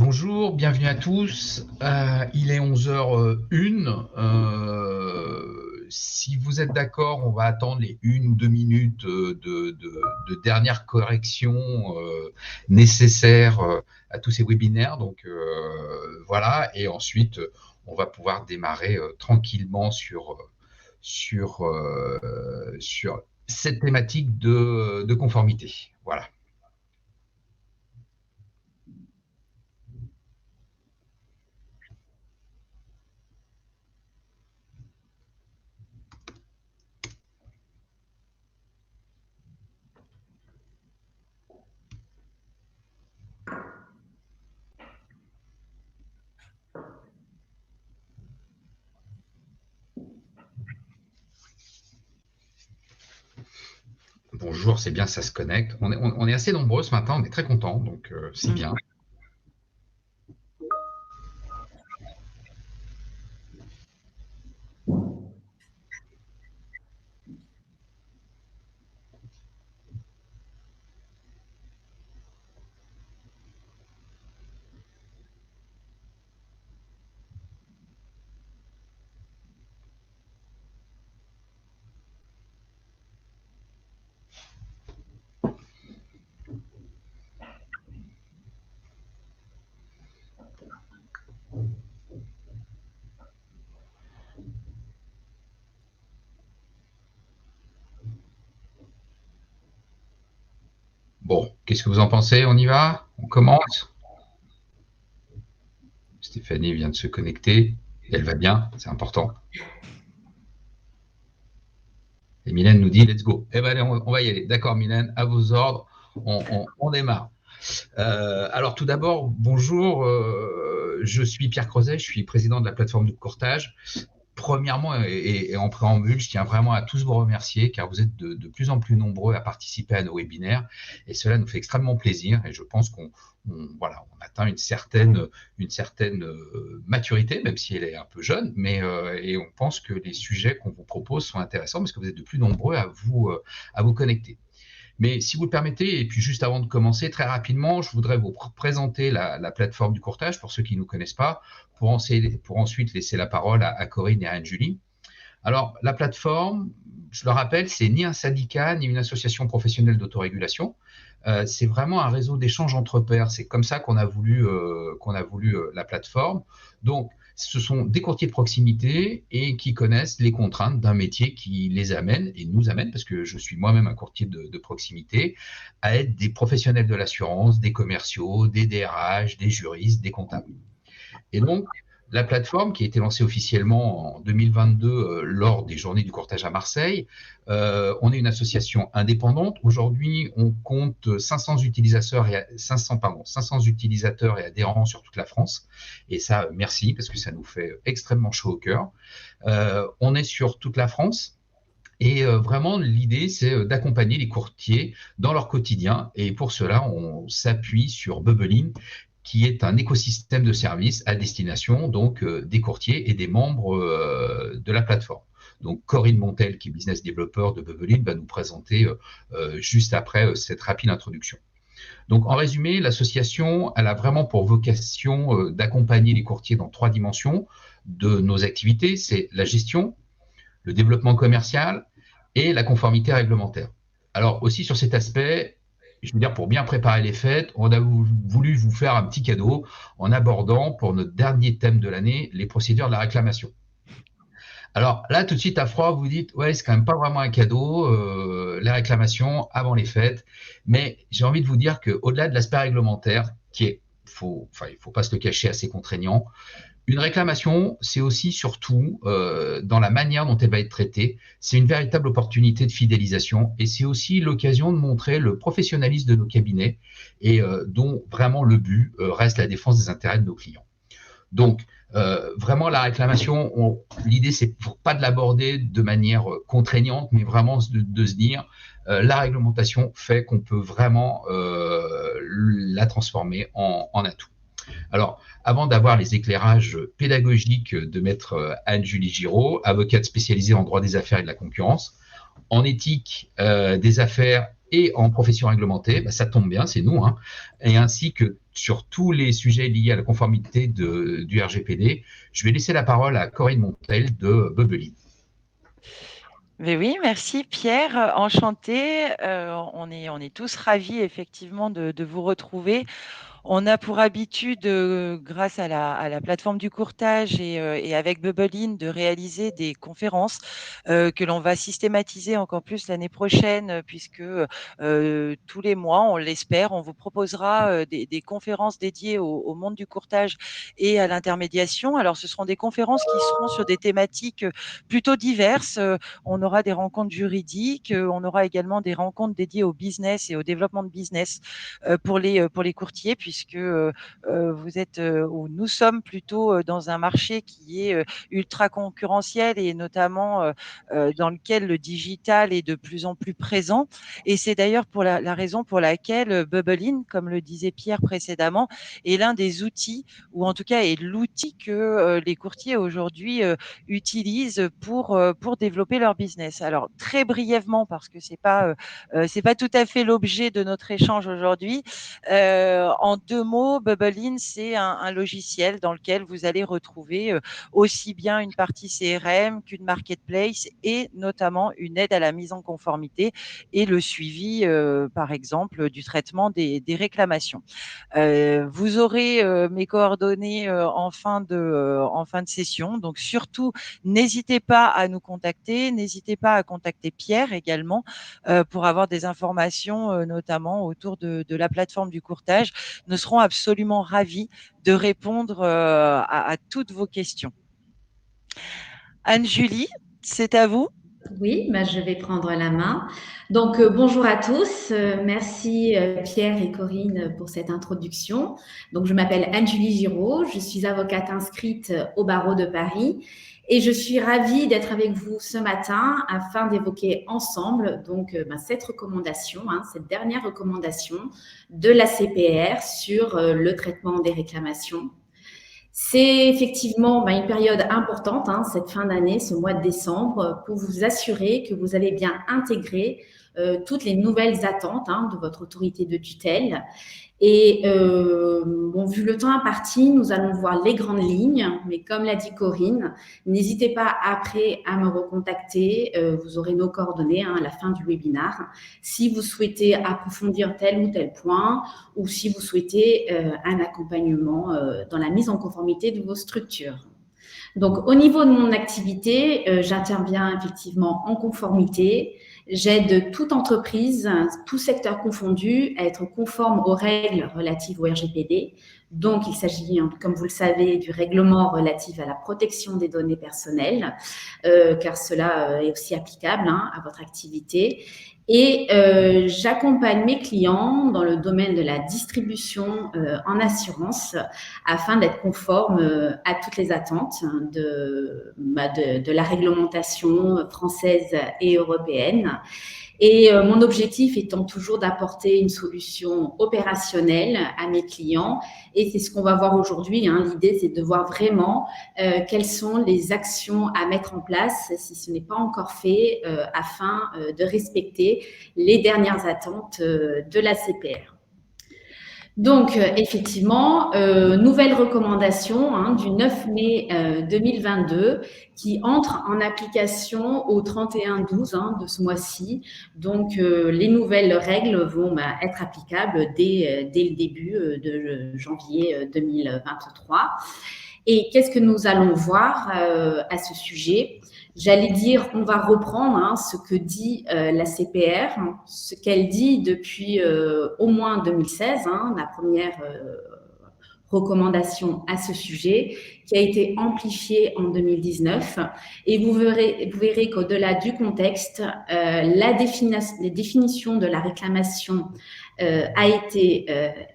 Bonjour, bienvenue à tous. Il est 11h01. Si vous êtes d'accord, on va attendre les 1 ou 2 minutes de dernière correction nécessaire à tous ces webinaires. Donc voilà, et ensuite on va pouvoir démarrer tranquillement sur cette thématique de conformité. Voilà. Bonjour, c'est bien, ça se connecte. On est assez nombreux ce matin, on est très contents, donc c'est bien. Bon, qu'est-ce que vous en pensez? On y va? On commence? Stéphanie vient de se connecter. Elle va bien, c'est important. Et Mylène nous dit let's go. Eh ben allez, on va y aller. D'accord, Mylène, à vos ordres, on démarre. Alors tout d'abord, bonjour, je suis Pierre Crozet, je suis président de la plateforme de courtage. Premièrement et en préambule, je tiens vraiment à tous vous remercier car vous êtes de plus en plus nombreux à participer à nos webinaires et cela nous fait extrêmement plaisir et je pense qu'on atteint une certaine maturité, même si elle est un peu jeune, et on pense que les sujets qu'on vous propose sont intéressants parce que vous êtes de plus nombreux à vous connecter. Mais si vous le permettez, et puis juste avant de commencer, très rapidement, je voudrais vous présenter la plateforme du courtage pour ceux qui ne nous connaissent pas, pour ensuite laisser la parole à Corinne et à Anne-Julie. Alors, la plateforme, je le rappelle, c'est ni un syndicat, ni une association professionnelle d'autorégulation. C'est vraiment un réseau d'échanges entre pairs. C'est comme ça qu'on a voulu la plateforme. Donc, ce sont des courtiers de proximité et qui connaissent les contraintes d'un métier qui les amène et nous amène, parce que je suis moi-même un courtier de proximité, à être des professionnels de l'assurance, des commerciaux, des DRH, des juristes, des comptables. Et donc, la plateforme qui a été lancée officiellement en 2022 lors des Journées du courtage à Marseille, on est une association indépendante. Aujourd'hui, on compte 500 utilisateurs et adhérents sur toute la France. Et ça, merci, parce que ça nous fait extrêmement chaud au cœur. On est sur toute la France. Et vraiment, l'idée, c'est d'accompagner les courtiers dans leur quotidien. Et pour cela, on s'appuie sur Bubbling, qui est un écosystème de services à destination donc des courtiers et des membres de la plateforme. Donc Corinne Montel, qui est business developer de Bubbling, va nous présenter juste après cette rapide introduction. Donc en résumé, l'association, elle a vraiment pour vocation d'accompagner les courtiers dans 3 dimensions de nos activités. C'est la gestion, le développement commercial et la conformité réglementaire. Alors aussi sur cet aspect, je veux dire, pour bien préparer les fêtes, on a voulu vous faire un petit cadeau en abordant pour notre dernier thème de l'année les procédures de la réclamation. Alors là, tout de suite à froid, vous dites, ouais, c'est quand même pas vraiment un cadeau, les réclamations avant les fêtes. Mais j'ai envie de vous dire qu'au-delà de l'aspect réglementaire, qui est, il faut pas se le cacher, assez contraignant, une réclamation, c'est aussi surtout dans la manière dont elle va être traitée, c'est une véritable opportunité de fidélisation et c'est aussi l'occasion de montrer le professionnalisme de nos cabinets et dont vraiment le but reste la défense des intérêts de nos clients. Donc, vraiment, la réclamation, l'idée, c'est pas de l'aborder de manière contraignante, mais vraiment de se dire, la réglementation fait qu'on peut vraiment la transformer en atout. Alors, avant d'avoir les éclairages pédagogiques de maître Anne-Julie Giraud, avocate spécialisée en droit des affaires et de la concurrence, en éthique des affaires et en profession réglementée, ça tombe bien, c'est nous, hein, et ainsi que sur tous les sujets liés à la conformité du RGPD. Je vais laisser la parole à Corinne Montel de Bubbly. Mais oui, merci Pierre, enchanté. On est tous ravis effectivement de vous retrouver. On a pour habitude, grâce à la plateforme du courtage et avec Bubblein, de réaliser des conférences que l'on va systématiser encore plus l'année prochaine, puisque tous les mois, on l'espère, on vous proposera des conférences dédiées au monde du courtage et à l'intermédiation. Alors, ce seront des conférences qui seront sur des thématiques plutôt diverses. On aura des rencontres juridiques, on aura également des rencontres dédiées au business et au développement de business pour les courtiers, puisque vous êtes ou nous sommes plutôt dans un marché qui est ultra concurrentiel et notamment dans lequel le digital est de plus en plus présent. Et c'est d'ailleurs pour la raison pour laquelle Bubblein, comme le disait Pierre précédemment, est l'un des outils, ou en tout cas est l'outil que les courtiers aujourd'hui utilisent pour développer leur business. Alors très brièvement, parce que c'est pas tout à fait l'objet de notre échange aujourd'hui. En deux mots, Bubblein, c'est un logiciel dans lequel vous allez retrouver aussi bien une partie CRM qu'une marketplace et notamment une aide à la mise en conformité et le suivi, par exemple, du traitement des réclamations. Vous aurez mes coordonnées en fin de session. Donc surtout, n'hésitez pas à nous contacter, n'hésitez pas à contacter Pierre également pour avoir des informations, notamment autour de la plateforme du courtage. Nous serons absolument ravis de répondre à toutes vos questions. Anne-Julie, c'est à vous. Oui, je vais prendre la main. Donc, bonjour à tous. Merci Pierre et Corinne pour cette introduction. Donc, je m'appelle Anne-Julie Giraud. Je suis avocate inscrite au barreau de Paris et je suis ravie d'être avec vous ce matin afin d'évoquer ensemble cette recommandation, cette dernière recommandation de la CPR sur le traitement des réclamations. C'est effectivement une période importante, cette fin d'année, ce mois de décembre, pour vous assurer que vous avez bien intégré toutes les nouvelles attentes de votre autorité de tutelle. Et vu le temps imparti, nous allons voir les grandes lignes, mais comme l'a dit Corinne, n'hésitez pas après à me recontacter, vous aurez nos coordonnées à la fin du webinaire, si vous souhaitez approfondir tel ou tel point, ou si vous souhaitez un accompagnement dans la mise en conformité de vos structures. Donc, au niveau de mon activité, j'interviens effectivement en conformité. J'aide toute entreprise, tout secteur confondu, à être conforme aux règles relatives au RGPD. Donc, il s'agit, comme vous le savez, du règlement relatif à la protection des données personnelles, car cela est aussi applicable à votre activité. Et j'accompagne mes clients dans le domaine de la distribution en assurance afin d'être conforme à toutes les attentes de la réglementation française et européenne. Et mon objectif étant toujours d'apporter une solution opérationnelle à mes clients. Et c'est ce qu'on va voir aujourd'hui. L'idée, c'est de voir vraiment quelles sont les actions à mettre en place si ce n'est pas encore fait afin de respecter les dernières attentes de la CPR. Donc, effectivement, nouvelle recommandation du 9 mai 2022 qui entre en application au 31/12 de ce mois-ci. Donc, les nouvelles règles vont être applicables dès le début de janvier 2023. Et qu'est-ce que nous allons voir à ce sujet ? J'allais dire, on va reprendre ce que dit la CPR, ce qu'elle dit depuis au moins 2016, la première recommandation à ce sujet, qui a été amplifiée en 2019. Et vous verrez qu'au-delà du contexte, la définition de la réclamation a été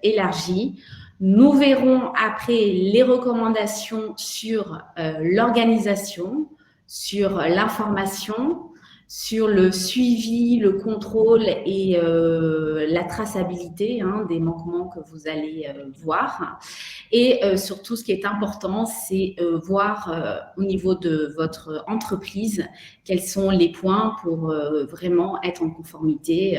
élargie. Nous verrons après les recommandations sur l'organisation, sur l'information, sur le suivi, le contrôle et la traçabilité des manquements que vous allez voir. Et surtout, ce qui est important, c'est voir au niveau de votre entreprise quels sont les points pour vraiment être en conformité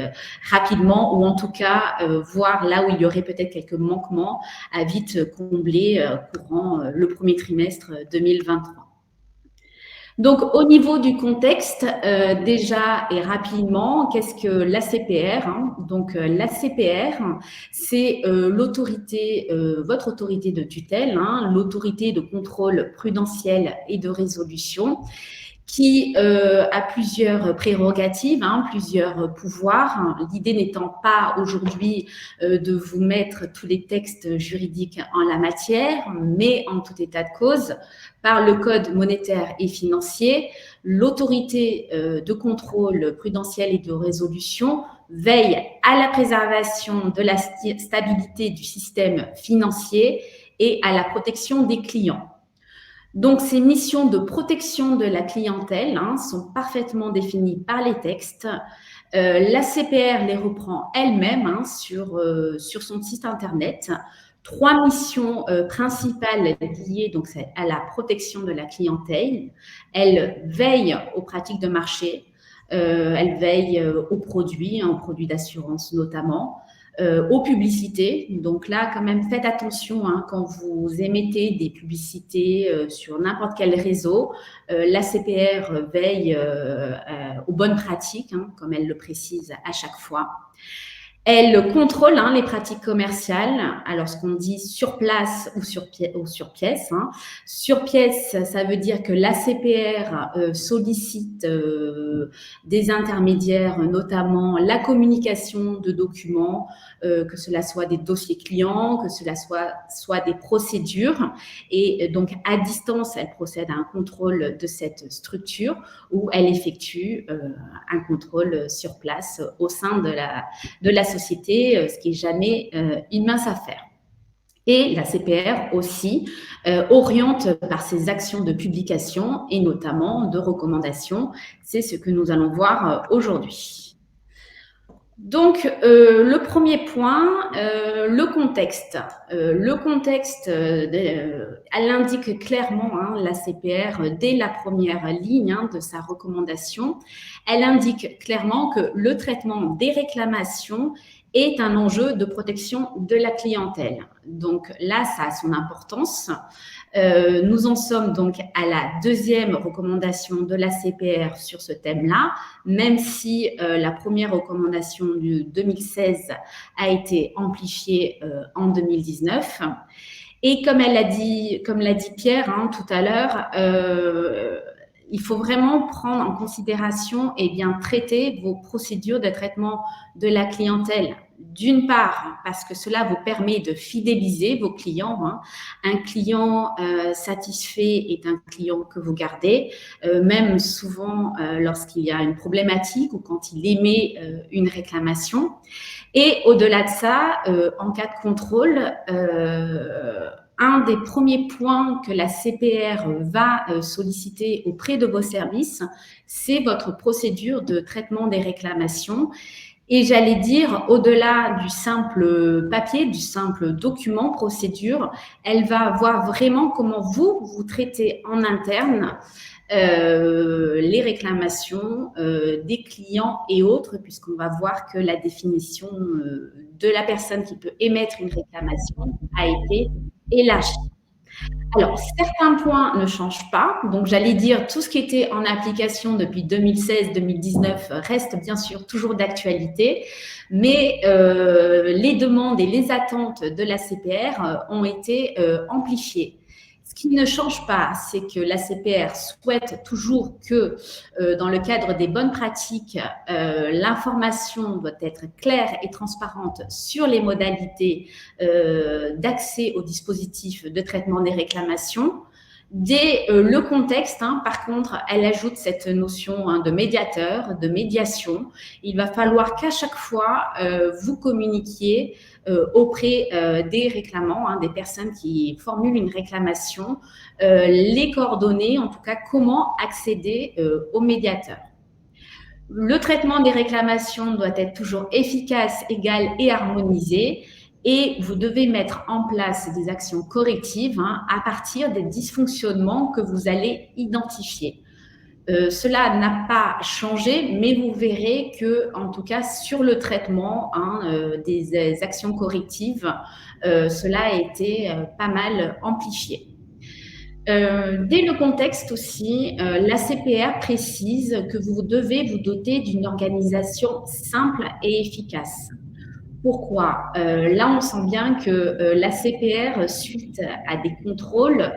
rapidement, ou en tout cas voir là où il y aurait peut-être quelques manquements à vite combler courant le premier trimestre 2023. Donc, au niveau du contexte, déjà et rapidement, qu'est-ce que l'ACPR? Donc, l'ACPR, c'est l'autorité, votre autorité de tutelle, l'autorité de contrôle prudentiel et de résolution, qui a plusieurs prérogatives, plusieurs pouvoirs. L'idée n'étant pas aujourd'hui de vous mettre tous les textes juridiques en la matière, mais en tout état de cause, par le Code monétaire et financier, l'autorité de contrôle prudentiel et de résolution veille à la préservation de la stabilité du système financier et à la protection des clients. Donc, ces missions de protection de la clientèle sont parfaitement définies par les textes. L'ACPR les reprend elle-même sur son site internet. 3 missions principales liées donc, à la protection de la clientèle. Elle veille aux pratiques de marché, elle veille aux produits d'assurance notamment. Aux publicités. Donc là, quand même, faites attention quand vous émettez des publicités sur n'importe quel réseau. L'ACPR veille aux bonnes pratiques, comme elle le précise à chaque fois. Elle contrôle les pratiques commerciales. Alors, ce qu'on dit sur place ou sur pièce. Sur pièce, ça veut dire que l'ACPR sollicite des intermédiaires, notamment la communication de documents, que cela soit des dossiers clients, que cela soit des procédures. Et donc, à distance, elle procède à un contrôle de cette structure où elle effectue un contrôle sur place au sein de la société, ce qui n'est jamais une mince affaire. Et la CPR aussi oriente par ses actions de publication et notamment de recommandation. C'est ce que nous allons voir aujourd'hui. Donc, le premier point, le contexte. Le contexte, elle indique clairement, la CPR, dès la première ligne de sa recommandation, elle indique clairement que le traitement des réclamations est un enjeu de protection de la clientèle. Donc là, ça a son importance. Nous en sommes donc à la deuxième recommandation de la CPR sur ce thème-là, même si la première recommandation de 2016 a été amplifiée en 2019. Et comme l'a dit Pierre tout à l'heure, il faut vraiment prendre en considération et bien traiter vos procédures de traitement de la clientèle. D'une part, parce que cela vous permet de fidéliser vos clients. Un client satisfait est un client que vous gardez, même souvent lorsqu'il y a une problématique ou quand il émet une réclamation. Et au-delà de ça, en cas de contrôle, un des premiers points que la CPR va solliciter auprès de vos services, c'est votre procédure de traitement des réclamations. Et j'allais dire, au-delà du simple papier, du simple document, procédure, elle va voir vraiment comment vous traitez en interne les réclamations des clients et autres, puisqu'on va voir que la définition de la personne qui peut émettre une réclamation a été élargie. Alors, certains points ne changent pas. Donc, j'allais dire, tout ce qui était en application depuis 2016-2019 reste bien sûr toujours d'actualité, mais les demandes et les attentes de la CPR ont été amplifiées. Ce qui ne change pas, c'est que la CPR souhaite toujours que, dans le cadre des bonnes pratiques, l'information doit être claire et transparente sur les modalités d'accès au dispositif de traitement des réclamations. Dès le contexte, par contre, elle ajoute cette notion de médiateur, de médiation. Il va falloir qu'à chaque fois, vous communiquiez auprès des réclamants, des personnes qui formulent une réclamation, les coordonnées, en tout cas, comment accéder au médiateur. Le traitement des réclamations doit être toujours efficace, égal et harmonisé. Et vous devez mettre en place des actions correctives à partir des dysfonctionnements que vous allez identifier. Cela n'a pas changé, mais vous verrez que, en tout cas, sur le traitement des actions correctives, cela a été pas mal amplifié. Dès le contexte aussi, l'ACPR précise que vous devez vous doter d'une organisation simple et efficace. Pourquoi? Là, on sent bien que l'ACPR, suite à des contrôles,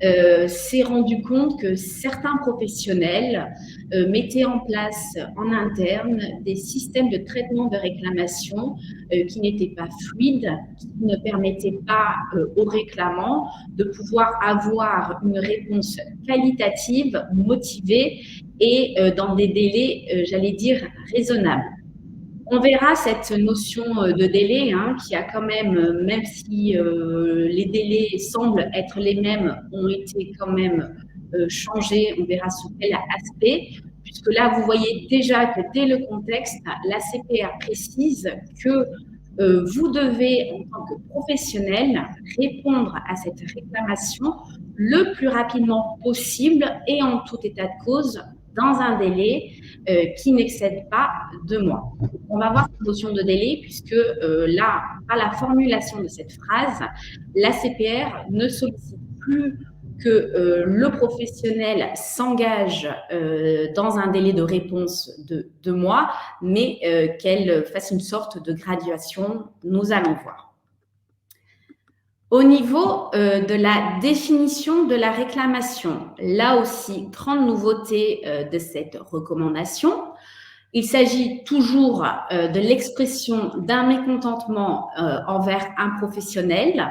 s'est rendu compte que certains professionnels mettaient en place en interne des systèmes de traitement de réclamation qui n'étaient pas fluides, qui ne permettaient pas aux réclamants de pouvoir avoir une réponse qualitative, motivée et dans des délais, j'allais dire, raisonnables. On verra cette notion de délai qui a quand même si les délais semblent être les mêmes, ont été quand même changés. On verra sous quel aspect, puisque là, vous voyez déjà que dès le contexte, la CPR précise que vous devez, en tant que professionnel, répondre à cette réclamation le plus rapidement possible et en tout état de cause dans un délai qui n'excède pas 2 mois. On va voir cette notion de délai puisque là, par la formulation de cette phrase, la CPR ne sollicite plus que le professionnel s'engage dans un délai de réponse de 2 mois, mais qu'elle fasse une sorte de graduation. Nous allons voir. Au niveau de la définition de la réclamation, là aussi, grande nouveauté de cette recommandation. Il s'agit toujours de l'expression d'un mécontentement envers un professionnel.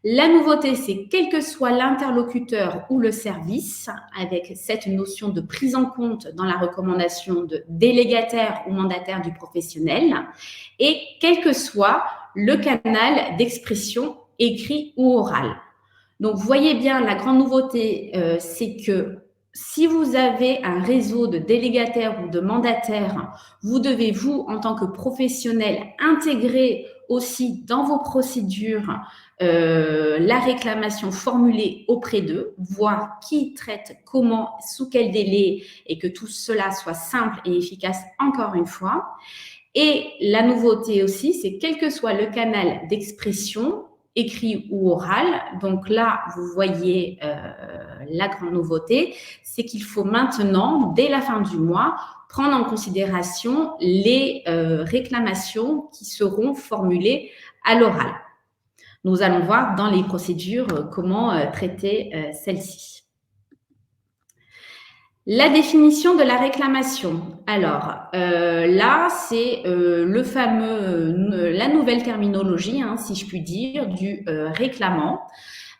La nouveauté, c'est quel que soit l'interlocuteur ou le service, avec cette notion de prise en compte dans la recommandation de délégataire ou mandataire du professionnel, et quel que soit le canal d'expression écrit ou oral. Donc, vous voyez bien, la grande nouveauté, c'est que si vous avez un réseau de délégataires ou de mandataires, vous devez, vous, en tant que professionnel, intégrer aussi dans vos procédures la réclamation formulée auprès d'eux, voir qui traite comment, sous quel délai, et que tout cela soit simple et efficace encore une fois. Et la nouveauté aussi, c'est quel que soit le canal d'expression, écrit ou oral. Donc là, vous voyez la grande nouveauté, c'est qu'il faut maintenant, dès la fin du mois, prendre en considération les réclamations qui seront formulées à l'oral. Nous allons voir dans les procédures comment traiter celle-ci. La définition de la réclamation. Alors, là, c'est la nouvelle terminologie, si je puis dire, du réclamant.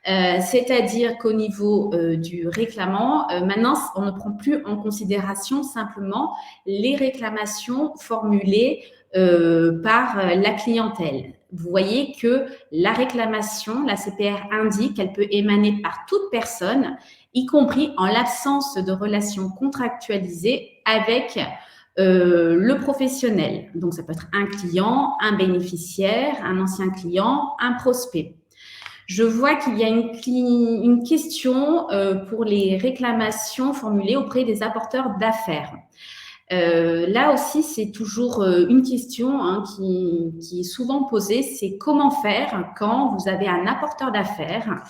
C'est-à-dire qu'au niveau du réclamant, maintenant, on ne prend plus en considération simplement les réclamations formulées par la clientèle. Vous voyez que la réclamation, la CPR indique qu'elle peut émaner par toute personne, y compris en l'absence de relations contractualisées avec le professionnel. Donc, ça peut être un client, un bénéficiaire, un ancien client, un prospect. Je vois qu'il y a une question pour les réclamations formulées auprès des apporteurs d'affaires. Là aussi, c'est toujours une question qui est souvent posée, c'est comment faire quand vous avez un apporteur d'affaires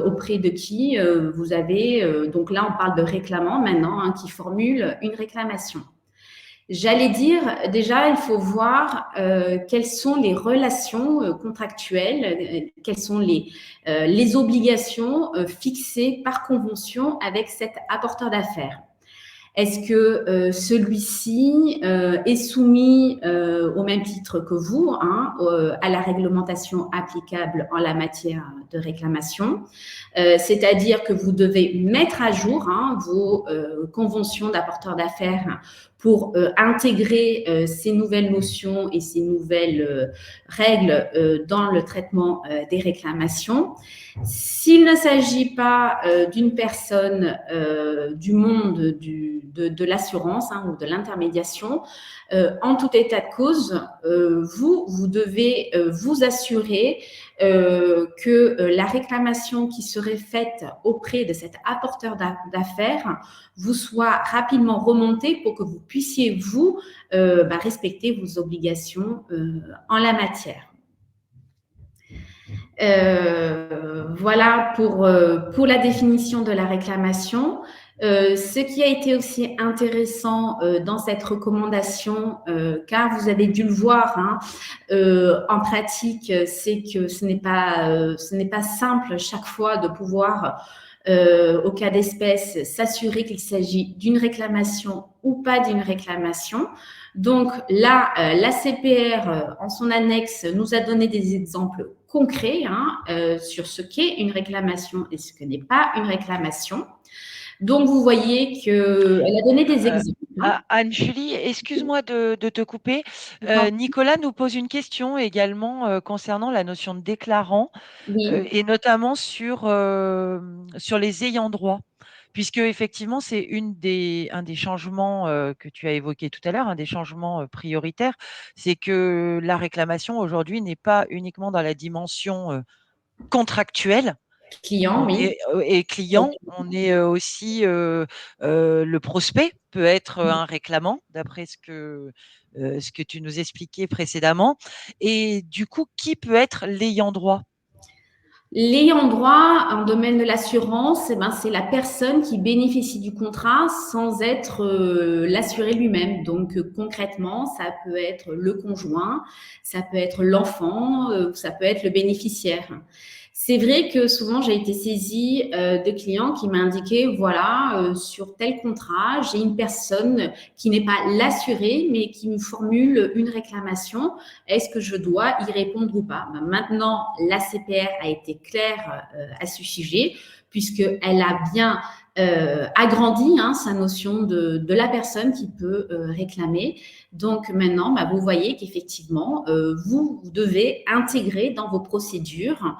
auprès de qui vous avez, donc là on parle de réclamant maintenant, qui formule une réclamation. J'allais dire, déjà, il faut voir quelles sont les relations contractuelles, quelles sont les obligations fixées par convention avec cet apporteur d'affaires. Est-ce que celui-ci est soumis au même titre que vous à la réglementation applicable en la matière de réclamation, c'est-à-dire que vous devez mettre à jour vos conventions d'apporteurs d'affaires pour intégrer ces nouvelles notions et ces nouvelles règles dans le traitement des réclamations. S'il ne s'agit pas d'une personne du monde de l'assurance ou de l'intermédiation, en tout état de cause, vous devez vous assurer que la réclamation qui serait faite auprès de cet apporteur d'affaires vous soit rapidement remontée pour que vous puissiez, vous, respecter vos obligations en la matière. Voilà pour la définition de la réclamation. Ce qui a été aussi intéressant dans cette recommandation, car vous avez dû le voir en pratique, c'est que ce n'est pas simple chaque fois de pouvoir, au cas d'espèce, s'assurer qu'il s'agit d'une réclamation ou pas d'une réclamation. Donc là, la CPR, en son annexe, nous a donné des exemples concrets sur ce qu'est une réclamation et ce que n'est pas une réclamation. Donc, vous voyez qu'elle a donné des exemples. Anne-Julie, excuse-moi de te couper. Nicolas nous pose une question également concernant la notion de déclarant, Oui. Et notamment sur les ayants droit, puisque effectivement, c'est un des changements que tu as évoqué tout à l'heure, un des changements prioritaires, c'est que la réclamation aujourd'hui n'est pas uniquement dans la dimension contractuelle, Client, oui. Et client, on est aussi le prospect peut être un réclamant, d'après ce que tu nous expliquais précédemment. Et du coup, qui peut être l'ayant droit? L'ayant droit en domaine de l'assurance, c'est la personne qui bénéficie du contrat sans être l'assuré lui-même. Donc, concrètement, ça peut être le conjoint, ça peut être l'enfant, ça peut être le bénéficiaire. C'est vrai que souvent, j'ai été saisie de clients qui m'indiquaient, voilà, sur tel contrat, j'ai une personne qui n'est pas l'assurée, mais qui me formule une réclamation. Est-ce que je dois y répondre ou pas? Maintenant, la CPR a été claire à ce sujet, puisqu'elle a bien agrandi sa notion de la personne qui peut réclamer. Donc maintenant, vous voyez qu'effectivement, vous devez intégrer dans vos procédures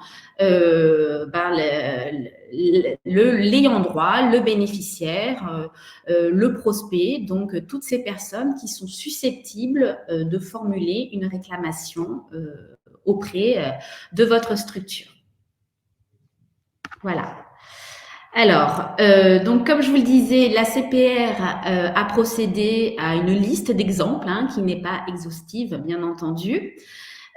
l'ayant droit, le bénéficiaire, le prospect, donc toutes ces personnes qui sont susceptibles de formuler une réclamation auprès de votre structure. Voilà. Alors, donc comme je vous le disais, la CPR a procédé à une liste d'exemples qui n'est pas exhaustive, bien entendu.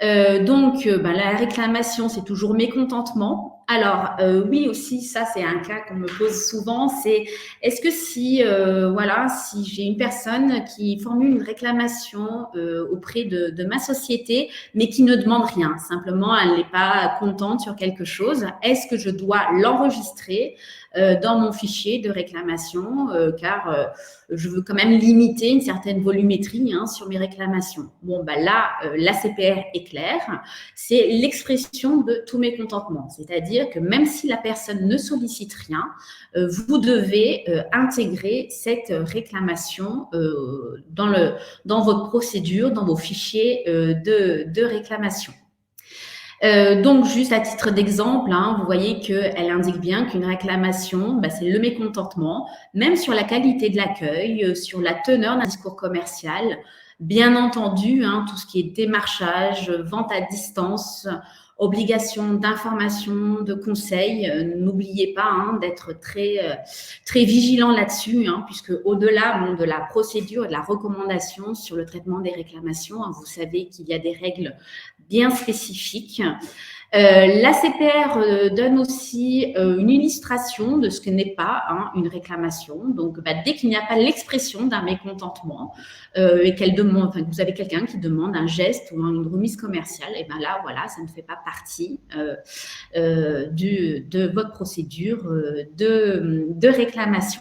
Donc, la réclamation, c'est toujours mécontentement. Alors, oui aussi, ça c'est un cas qu'on me pose souvent, c'est est-ce que si j'ai une personne qui formule une réclamation auprès de ma société, mais qui ne demande rien, simplement elle n'est pas contente sur quelque chose, est-ce que je dois l'enregistrer dans mon fichier de réclamation, car je veux quand même limiter une certaine volumétrie sur mes réclamations. Bon, là, la CPR est claire, c'est l'expression de tout mécontentement, c'est-à-dire que même si la personne ne sollicite rien, vous devez intégrer cette réclamation dans votre procédure, dans vos fichiers de réclamation. Donc, juste à titre d'exemple, vous voyez qu'elle indique bien qu'une réclamation, c'est le mécontentement, même sur la qualité de l'accueil, sur la teneur d'un discours commercial. Bien entendu, tout ce qui est démarchage, vente à distance, obligation d'information, de conseil. N'oubliez pas d'être très, très vigilant là-dessus, puisque au-delà de la procédure et de la recommandation sur le traitement des réclamations, vous savez qu'il y a des règles bien spécifiques. La CPR donne aussi une illustration de ce que n'est pas une réclamation. Donc, dès qu'il n'y a pas l'expression d'un mécontentement et qu'elle demande, que vous avez quelqu'un qui demande un geste ou une remise commerciale, et là, voilà, ça ne fait pas partie de votre procédure de réclamation.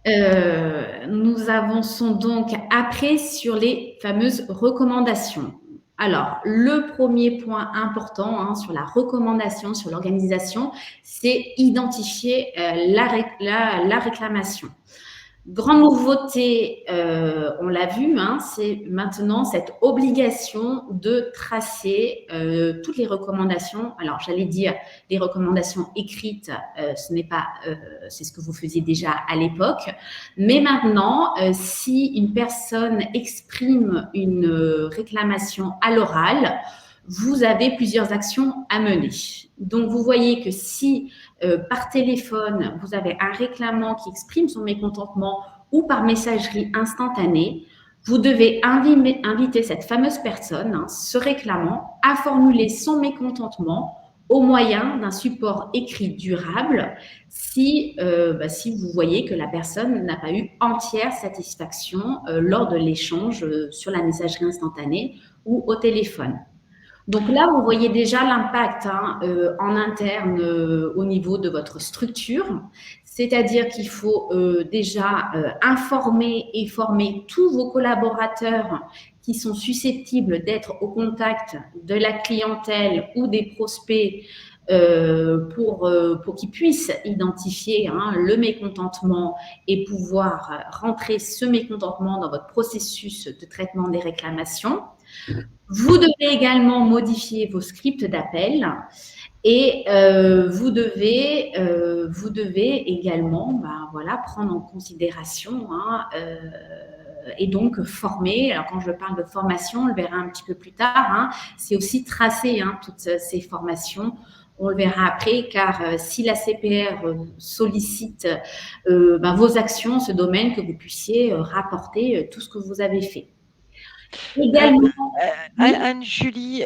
Nous avançons donc après sur les fameuses recommandations. Alors, le premier point important sur la recommandation, sur l'organisation, c'est identifier la réclamation. Grande nouveauté, on l'a vu, hein, c'est maintenant cette obligation de tracer toutes les recommandations. Alors, j'allais dire les recommandations écrites, ce n'est pas, c'est ce que vous faisiez déjà à l'époque. Mais maintenant, si une personne exprime une réclamation à l'oral, vous avez plusieurs actions à mener. Donc, vous voyez que si par téléphone, vous avez un réclamant qui exprime son mécontentement ou par messagerie instantanée, vous devez inviter cette fameuse personne, hein, ce réclamant, à formuler son mécontentement au moyen d'un support écrit durable si vous voyez que la personne n'a pas eu entière satisfaction lors de l'échange sur la messagerie instantanée ou au téléphone. Donc là, vous voyez déjà l'impact en interne au niveau de votre structure, c'est-à-dire qu'il faut déjà informer et former tous vos collaborateurs qui sont susceptibles d'être au contact de la clientèle ou des prospects pour qu'ils puissent identifier le mécontentement et pouvoir rentrer ce mécontentement dans votre processus de traitement des réclamations. Vous devez également modifier vos scripts d'appel et vous devez également prendre en considération et donc former. Alors quand je parle de formation, on le verra un petit peu plus tard, c'est aussi tracer toutes ces formations. On le verra après, car si la CPR sollicite vos actions en ce domaine, que vous puissiez rapporter tout ce que vous avez fait. Également, Anne-Julie,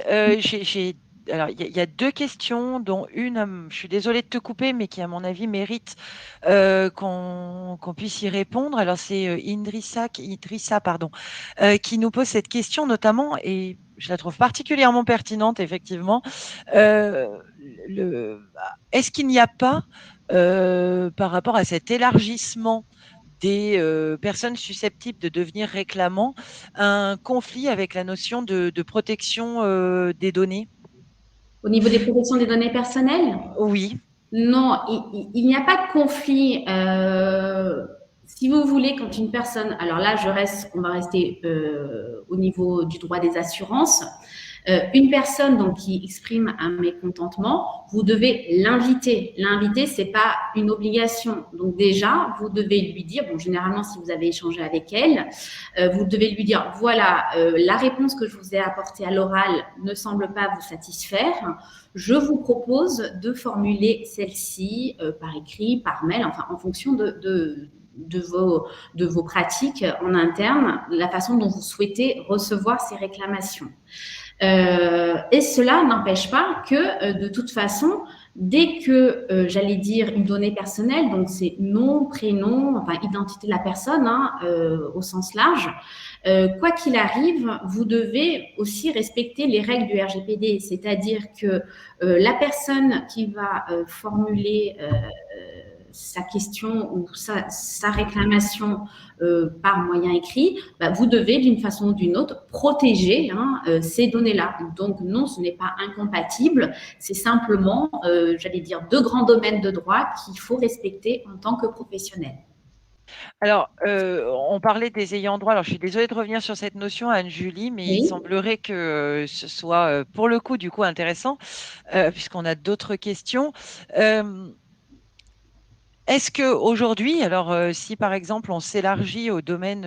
alors, il y a deux questions, dont une, je suis désolée de te couper, mais qui, à mon avis, mérite qu'on puisse y répondre. Alors, c'est Idrissa, qui nous pose cette question, notamment, et je la trouve particulièrement pertinente, effectivement. Est-ce qu'il n'y a pas, par rapport à cet élargissement des personnes susceptibles de devenir réclamants, un conflit avec la notion de protection des données? Au niveau des protections des données personnelles? Oui. Non, il n'y a pas de conflit. Si vous voulez, quand une personne, alors là, on va rester au niveau du droit des assurances. Une personne donc qui exprime un mécontentement, vous devez l'inviter. L'inviter, c'est pas une obligation. Donc déjà, vous devez lui dire, bon, généralement, si vous avez échangé avec elle, vous devez lui dire, voilà, la réponse que je vous ai apportée à l'oral ne semble pas vous satisfaire. Je vous propose de formuler celle-ci par écrit, par mail, enfin en fonction de vos pratiques en interne, la façon dont vous souhaitez recevoir ces réclamations. Et cela n'empêche pas que, de toute façon, dès que, j'allais dire, une donnée personnelle, donc c'est nom, prénom, enfin identité de la personne au sens large, quoi qu'il arrive, vous devez aussi respecter les règles du RGPD, c'est-à-dire que la personne qui va formuler sa question ou sa réclamation par moyen écrit, vous devez d'une façon ou d'une autre protéger ces données-là. Donc non, ce n'est pas incompatible, c'est simplement, j'allais dire, deux grands domaines de droit qu'il faut respecter en tant que professionnel. Alors, on parlait des ayants droit. Alors, je suis désolée de revenir sur cette notion, Anne-Julie, mais Oui. il semblerait que ce soit, pour le coup, du coup, intéressant, puisqu'on a d'autres questions. Est-ce qu'aujourd'hui, alors si par exemple on s'élargit au domaine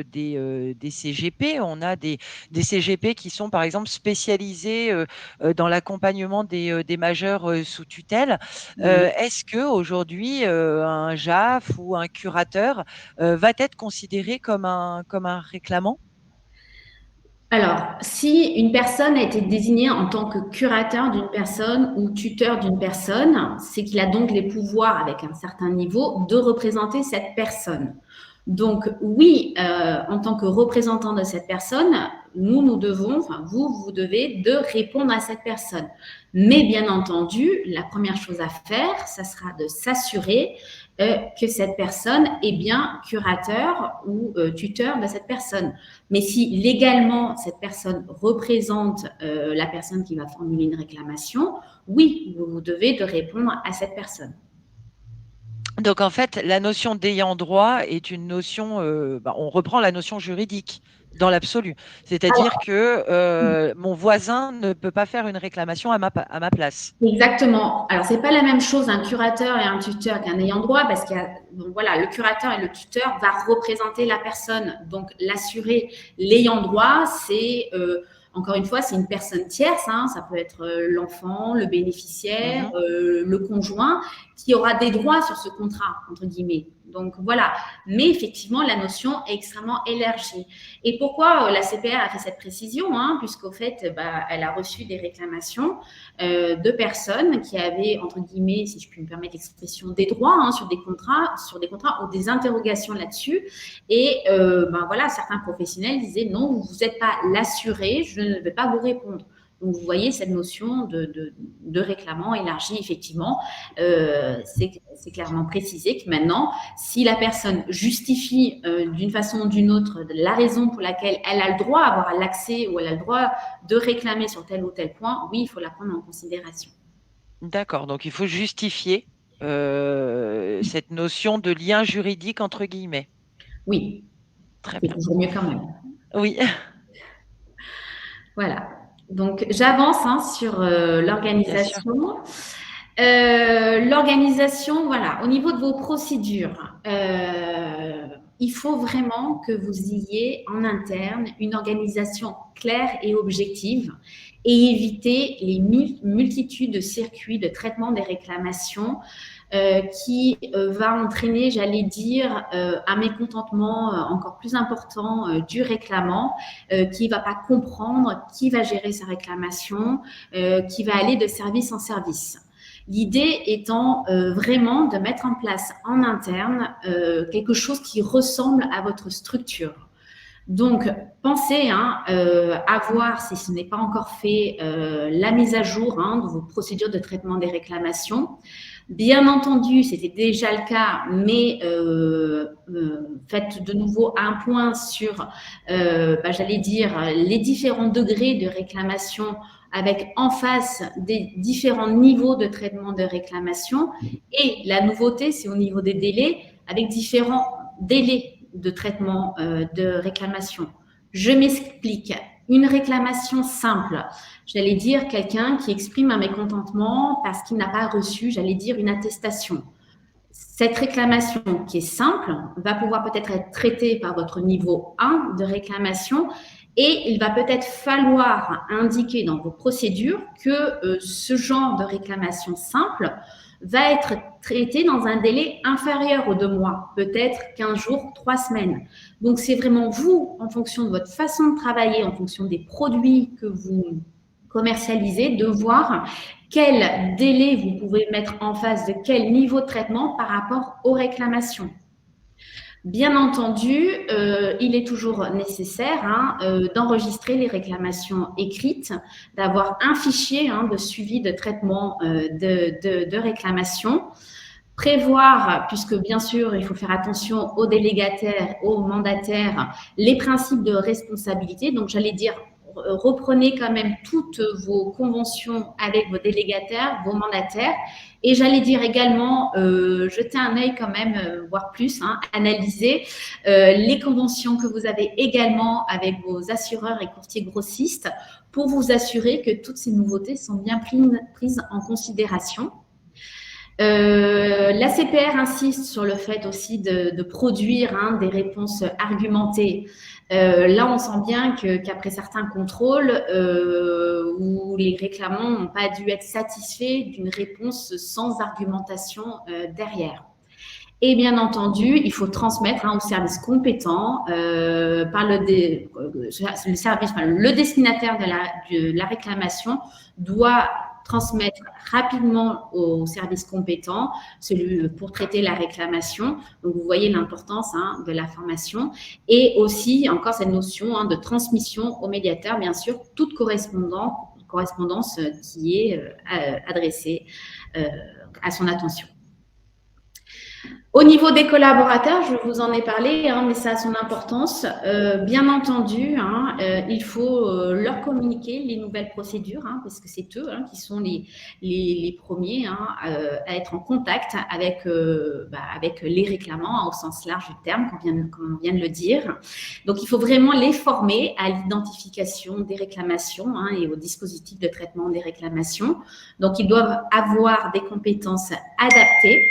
des CGP, on a des CGP qui sont par exemple spécialisés dans l'accompagnement des majeurs sous tutelle, est-ce qu'aujourd'hui un JAF ou un curateur va être considéré comme un réclamant? Alors, si une personne a été désignée en tant que curateur d'une personne ou tuteur d'une personne, c'est qu'il a donc les pouvoirs avec un certain niveau de représenter cette personne. Donc oui, en tant que représentant de cette personne, nous devons, enfin vous devez de répondre à cette personne. Mais bien entendu, la première chose à faire, ça sera de s'assurer que cette personne est bien curateur ou tuteur de cette personne. Mais si légalement cette personne représente la personne qui va formuler une réclamation, oui, vous devez de répondre à cette personne. Donc, en fait, la notion d'ayant droit est une notion, on reprend la notion juridique dans l'absolu. C'est-à-dire que mon voisin ne peut pas faire une réclamation à ma place. Exactement. Alors, c'est pas la même chose un curateur et un tuteur qu'un ayant droit parce qu'il y a, donc voilà, le curateur et le tuteur va représenter la personne. Donc, l'assuré, l'ayant droit, c'est encore une fois, c'est une personne tierce. Hein, ça peut être l'enfant, le bénéficiaire, le conjoint qui aura des droits sur ce contrat entre guillemets. Donc voilà. Mais effectivement, la notion est extrêmement élargie. Et pourquoi la CPR a fait cette précision, hein, puisqu'au fait, elle a reçu des réclamations de personnes qui avaient, entre guillemets, si je puis me permettre l'expression, des droits hein, sur des contrats ou des interrogations là-dessus. Et voilà, certains professionnels disaient non, vous n'êtes pas l'assuré, je ne vais pas vous répondre. Donc, vous voyez cette notion de réclamant élargi, effectivement, c'est clairement précisé que maintenant, si la personne justifie d'une façon ou d'une autre la raison pour laquelle elle a le droit à avoir l'accès ou elle a le droit de réclamer sur tel ou tel point, oui, il faut la prendre en considération. D'accord, donc il faut justifier cette notion de lien juridique entre guillemets. Oui, très c'est bien. toujours mieux quand même. Oui. Voilà. Donc, j'avance hein, sur l'organisation. L'organisation, voilà, au niveau de vos procédures, il faut vraiment que vous ayez en interne une organisation claire et objective et éviter les multitudes de circuits de traitement des réclamations qui va entraîner, j'allais dire, un mécontentement encore plus important du réclamant qui ne va pas comprendre qui va gérer sa réclamation, qui va aller de service en service. L'idée étant vraiment de mettre en place en interne quelque chose qui ressemble à votre structure. Donc, pensez à voir, si ce n'est pas encore fait, la mise à jour hein, de vos procédures de traitement des réclamations. Bien entendu, c'était déjà le cas, mais faites de nouveau un point sur, j'allais dire, les différents degrés de réclamation avec en face des différents niveaux de traitement de réclamation. Et la nouveauté, c'est au niveau des délais, avec différents délais de traitement de réclamation. Je m'explique. Une réclamation simple, j'allais dire quelqu'un qui exprime un mécontentement parce qu'il n'a pas reçu, j'allais dire, une attestation. Cette réclamation qui est simple va pouvoir peut-être être traitée par votre niveau 1 de réclamation et il va peut-être falloir indiquer dans vos procédures que ce genre de réclamation simple va être traité dans un délai inférieur aux 2 mois, peut-être 15 jours, 3 semaines. Donc, c'est vraiment vous, en fonction de votre façon de travailler, en fonction des produits que vous commercialisez, de voir quel délai vous pouvez mettre en face de quel niveau de traitement par rapport aux réclamations. Bien entendu, il est toujours nécessaire d'enregistrer les réclamations écrites, d'avoir un fichier de suivi de traitement de réclamations, prévoir, puisque bien sûr, il faut faire attention aux délégataires, aux mandataires, les principes de responsabilité. Donc, j'allais dire, reprenez quand même toutes vos conventions avec vos délégataires, vos mandataires. Et j'allais dire également, jetez un œil quand même, voire plus, analysez les conventions que vous avez également avec vos assureurs et courtiers grossistes pour vous assurer que toutes ces nouveautés sont bien prises en considération. La CPR insiste sur le fait aussi de produire des réponses argumentées. Là, on sent bien qu'après certains contrôles où les réclamants n'ont pas dû être satisfaits d'une réponse sans argumentation derrière. Et bien entendu, il faut transmettre au service compétent par le service, le destinataire de la réclamation doit transmettre rapidement au service compétent celui pour traiter la réclamation. Donc, vous voyez l'importance de la formation et aussi encore cette notion de transmission au médiateur, bien sûr, toute correspondance qui est adressée à son attention. Au niveau des collaborateurs, je vous en ai parlé, hein, mais ça a son importance. Bien entendu, hein, il faut leur communiquer les nouvelles procédures, hein, parce que c'est eux qui sont les premiers à être en contact avec les réclamants, au sens large du terme, comme on vient de le dire. Donc, il faut vraiment les former à l'identification des réclamations et au dispositif de traitement des réclamations. Donc, ils doivent avoir des compétences adaptées.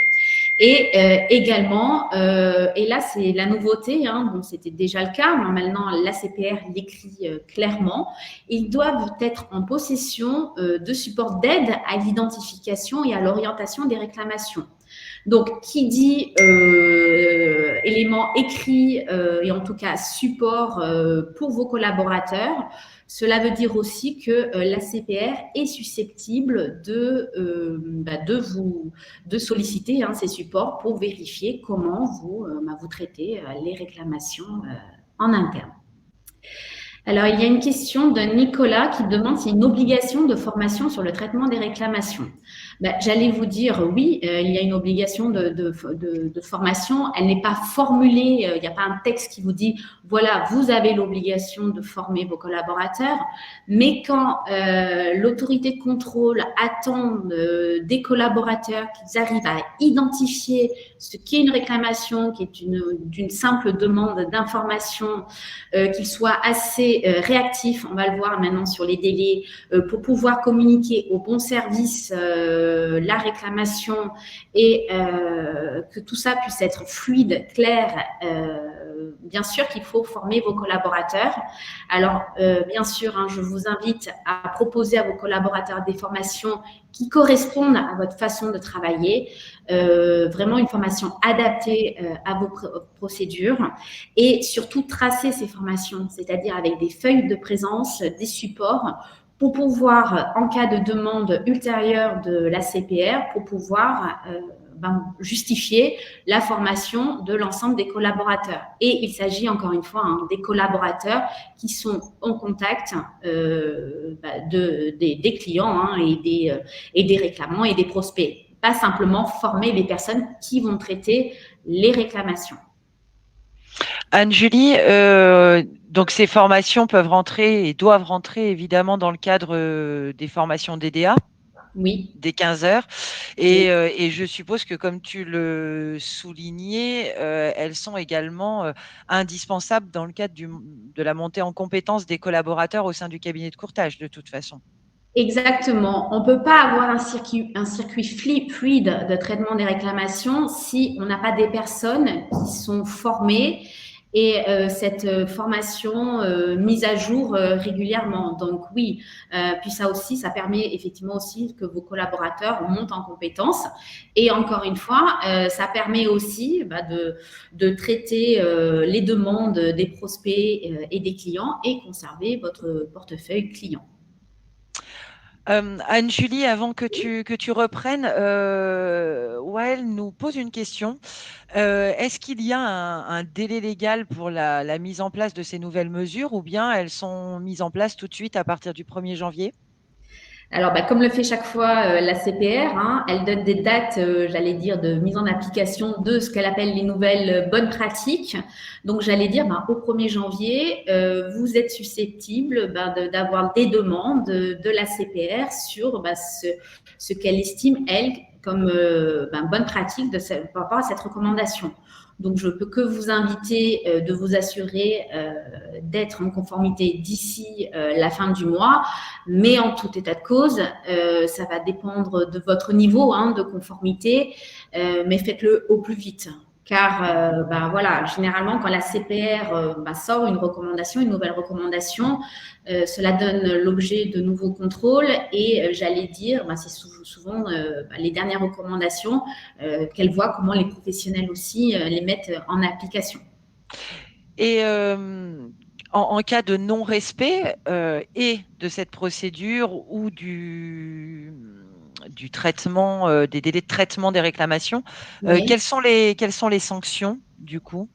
Et également, et là c'est la nouveauté, bon, c'était déjà le cas, mais maintenant l'ACPR l'écrit clairement, ils doivent être en possession de supports d'aide à l'identification et à l'orientation des réclamations. Donc, qui dit élément écrit et en tout cas support pour vos collaborateurs, cela veut dire aussi que l'ACPR est susceptible de solliciter ces supports pour vérifier comment vous traitez les réclamations en interne. Alors, il y a une question de Nicolas qui demande s'il y a une obligation de formation sur le traitement des réclamations. J'allais vous dire oui, il y a une obligation de formation. Elle n'est pas formulée, il n'y a pas un texte qui vous dit voilà, vous avez l'obligation de former vos collaborateurs. Mais quand l'autorité de contrôle attend des collaborateurs qu'ils arrivent à identifier ce qu'est une réclamation, qui est d'une simple demande d'information, qu'ils soient assez réactifs, on va le voir maintenant sur les délais, pour pouvoir communiquer au bon service la réclamation et que tout ça puisse être fluide, clair. Bien sûr qu'il faut former vos collaborateurs. Alors, bien sûr, je vous invite à proposer à vos collaborateurs des formations qui correspondent à votre façon de travailler, vraiment une formation adaptée à vos procédures et surtout tracer ces formations, c'est-à-dire avec des feuilles de présence, des supports pour pouvoir, en cas de demande ultérieure de la CPR, pour pouvoir justifier la formation de l'ensemble des collaborateurs. Et il s'agit encore une fois des collaborateurs qui sont en contact des clients et des réclamants et des prospects. Pas simplement former les personnes qui vont traiter les réclamations. Anne-Julie, donc ces formations peuvent rentrer et doivent rentrer évidemment dans le cadre des formations DDA. Oui. Des 15 heures. Et je suppose que, comme tu le soulignais, elles sont également indispensables dans le cadre de la montée en compétences des collaborateurs au sein du cabinet de courtage, de toute façon. Exactement. On ne peut pas avoir un circuit fluide de traitement des réclamations si on n'a pas des personnes qui sont formées et cette formation mise à jour régulièrement. Donc oui, puis ça aussi, ça permet effectivement aussi que vos collaborateurs montent en compétences. Et encore une fois, ça permet aussi de traiter les demandes des prospects et des clients et conserver votre portefeuille client. Anne-Julie, avant que tu reprennes, Wael nous pose une question. Est-ce qu'il y a un délai légal pour la mise en place de ces nouvelles mesures ou bien elles sont mises en place tout de suite à partir du 1er janvier ? Alors, comme le fait chaque fois la CPR, elle donne des dates, j'allais dire, de mise en application de ce qu'elle appelle les nouvelles bonnes pratiques. Donc, j'allais dire, au 1er janvier, vous êtes susceptible d'avoir des demandes de la CPR sur ce qu'elle estime, elle, comme bonne pratique par rapport à cette recommandation. Donc, je ne peux que vous inviter de vous assurer d'être en conformité d'ici la fin du mois. Mais en tout état de cause, ça va dépendre de votre niveau de conformité, mais faites-le au plus vite. Car voilà, généralement, quand la CPR sort une nouvelle recommandation, cela donne l'objet de nouveaux contrôles et j'allais dire, c'est souvent les dernières recommandations qu'elle voit comment les professionnels aussi les mettent en application. Et en cas de non-respect et de cette procédure ou du traitement, des délais de traitement des réclamations, Oui. quelles sont les sanctions du coup ?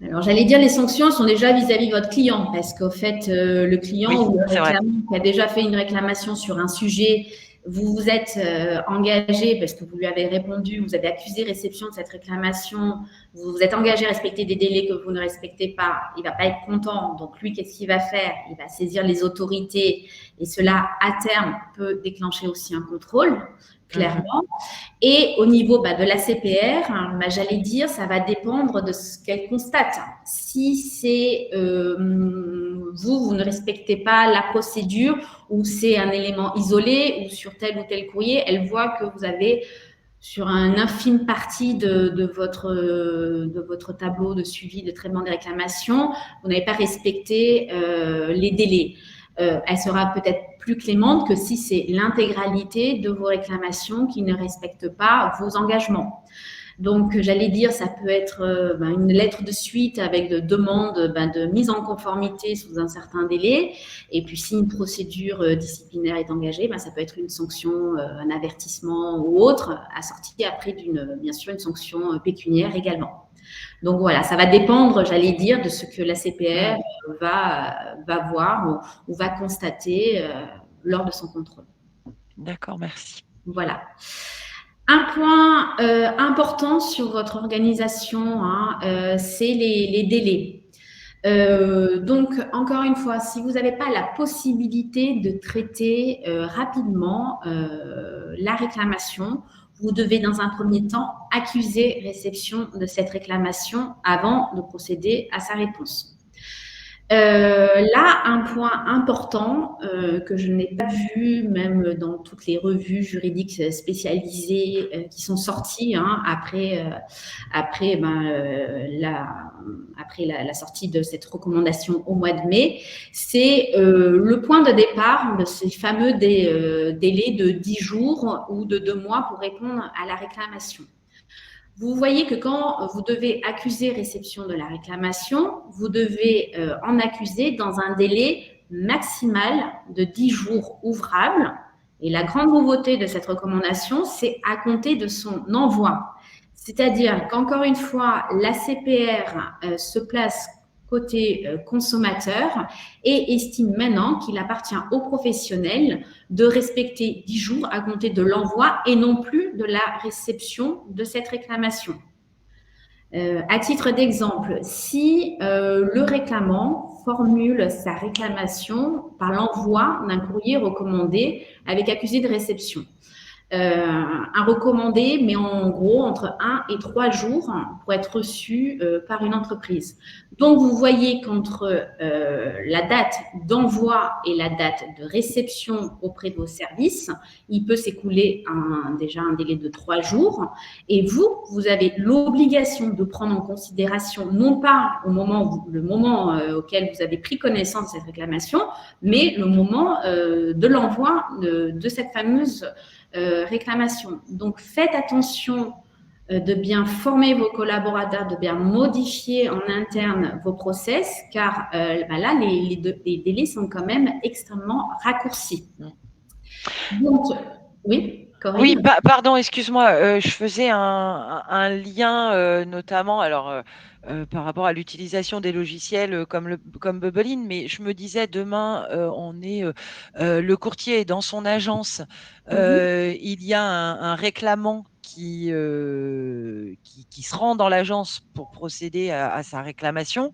Alors, j'allais dire, les sanctions sont déjà vis-à-vis de votre client, parce qu'au fait, le client ou le réclamant qui a déjà fait une réclamation sur un sujet vous vous êtes engagé, parce que vous lui avez répondu, vous avez accusé réception de cette réclamation, vous vous êtes engagé à respecter des délais que vous ne respectez pas, il ne va pas être content. Donc lui, qu'est-ce qu'il va faire? Il va saisir les autorités et cela, à terme, peut déclencher aussi un contrôle, clairement. Et au niveau de la CPR, j'allais dire, ça va dépendre de ce qu'elle constate. Si c'est vous ne respectez pas la procédure ou c'est un élément isolé ou sur tel ou tel courrier, elle voit que vous avez sur une infime partie de votre tableau de suivi de traitement des réclamations, vous n'avez pas respecté les délais. Elle sera peut-être plus clémente que si c'est l'intégralité de vos réclamations qui ne respectent pas vos engagements. Donc, j'allais dire, ça peut être une lettre de suite avec de demande de mise en conformité sous un certain délai. Et puis, si une procédure disciplinaire est engagée, ça peut être une sanction, un avertissement ou autre, assorti après bien sûr, une sanction pécuniaire également. Donc voilà, ça va dépendre, j'allais dire, de ce que la CPR va voir ou va constater lors de son contrôle. D'accord, merci. Voilà. Un point important sur votre organisation, c'est les délais. Donc, encore une fois, si vous n'avez pas la possibilité de traiter rapidement la réclamation, vous devez dans un premier temps accuser réception de cette réclamation avant de procéder à sa réponse. Là, un point important que je n'ai pas vu même dans toutes les revues juridiques spécialisées qui sont sorties après la sortie de cette recommandation au mois de mai, c'est le point de départ de ces fameux délais de 10 jours ou de 2 mois pour répondre à la réclamation. Vous voyez que quand vous devez accuser réception de la réclamation, vous devez en accuser dans un délai maximal de 10 jours ouvrables. Et la grande nouveauté de cette recommandation, c'est à compter de son envoi. C'est-à-dire qu'encore une fois, la CPR se place côté consommateur et estime maintenant qu'il appartient aux professionnels de respecter 10 jours à compter de l'envoi et non plus de la réception de cette réclamation. À titre d'exemple, si le réclamant formule sa réclamation par l'envoi d'un courrier recommandé avec accusé de réception, un recommandé, mais en gros entre 1 et 3 jours pour être reçu par une entreprise. Donc, vous voyez qu'entre la date d'envoi et la date de réception auprès de vos services, il peut s'écouler déjà un délai de 3 jours. Et vous avez l'obligation de prendre en considération, non pas le moment auquel vous avez pris connaissance de cette réclamation, mais le moment de l'envoi de cette fameuse réclamation. Donc, faites attention de bien former vos collaborateurs, de bien modifier en interne vos process, car là, les délais sont quand même extrêmement raccourcis. Donc, oui, Corinne. Oui, pardon, excuse-moi, je faisais un lien notamment, alors par rapport à l'utilisation des logiciels comme Bubbeline, mais je me disais demain, le courtier est dans son agence, il y a un réclamant qui se rend dans l'agence pour procéder à sa réclamation.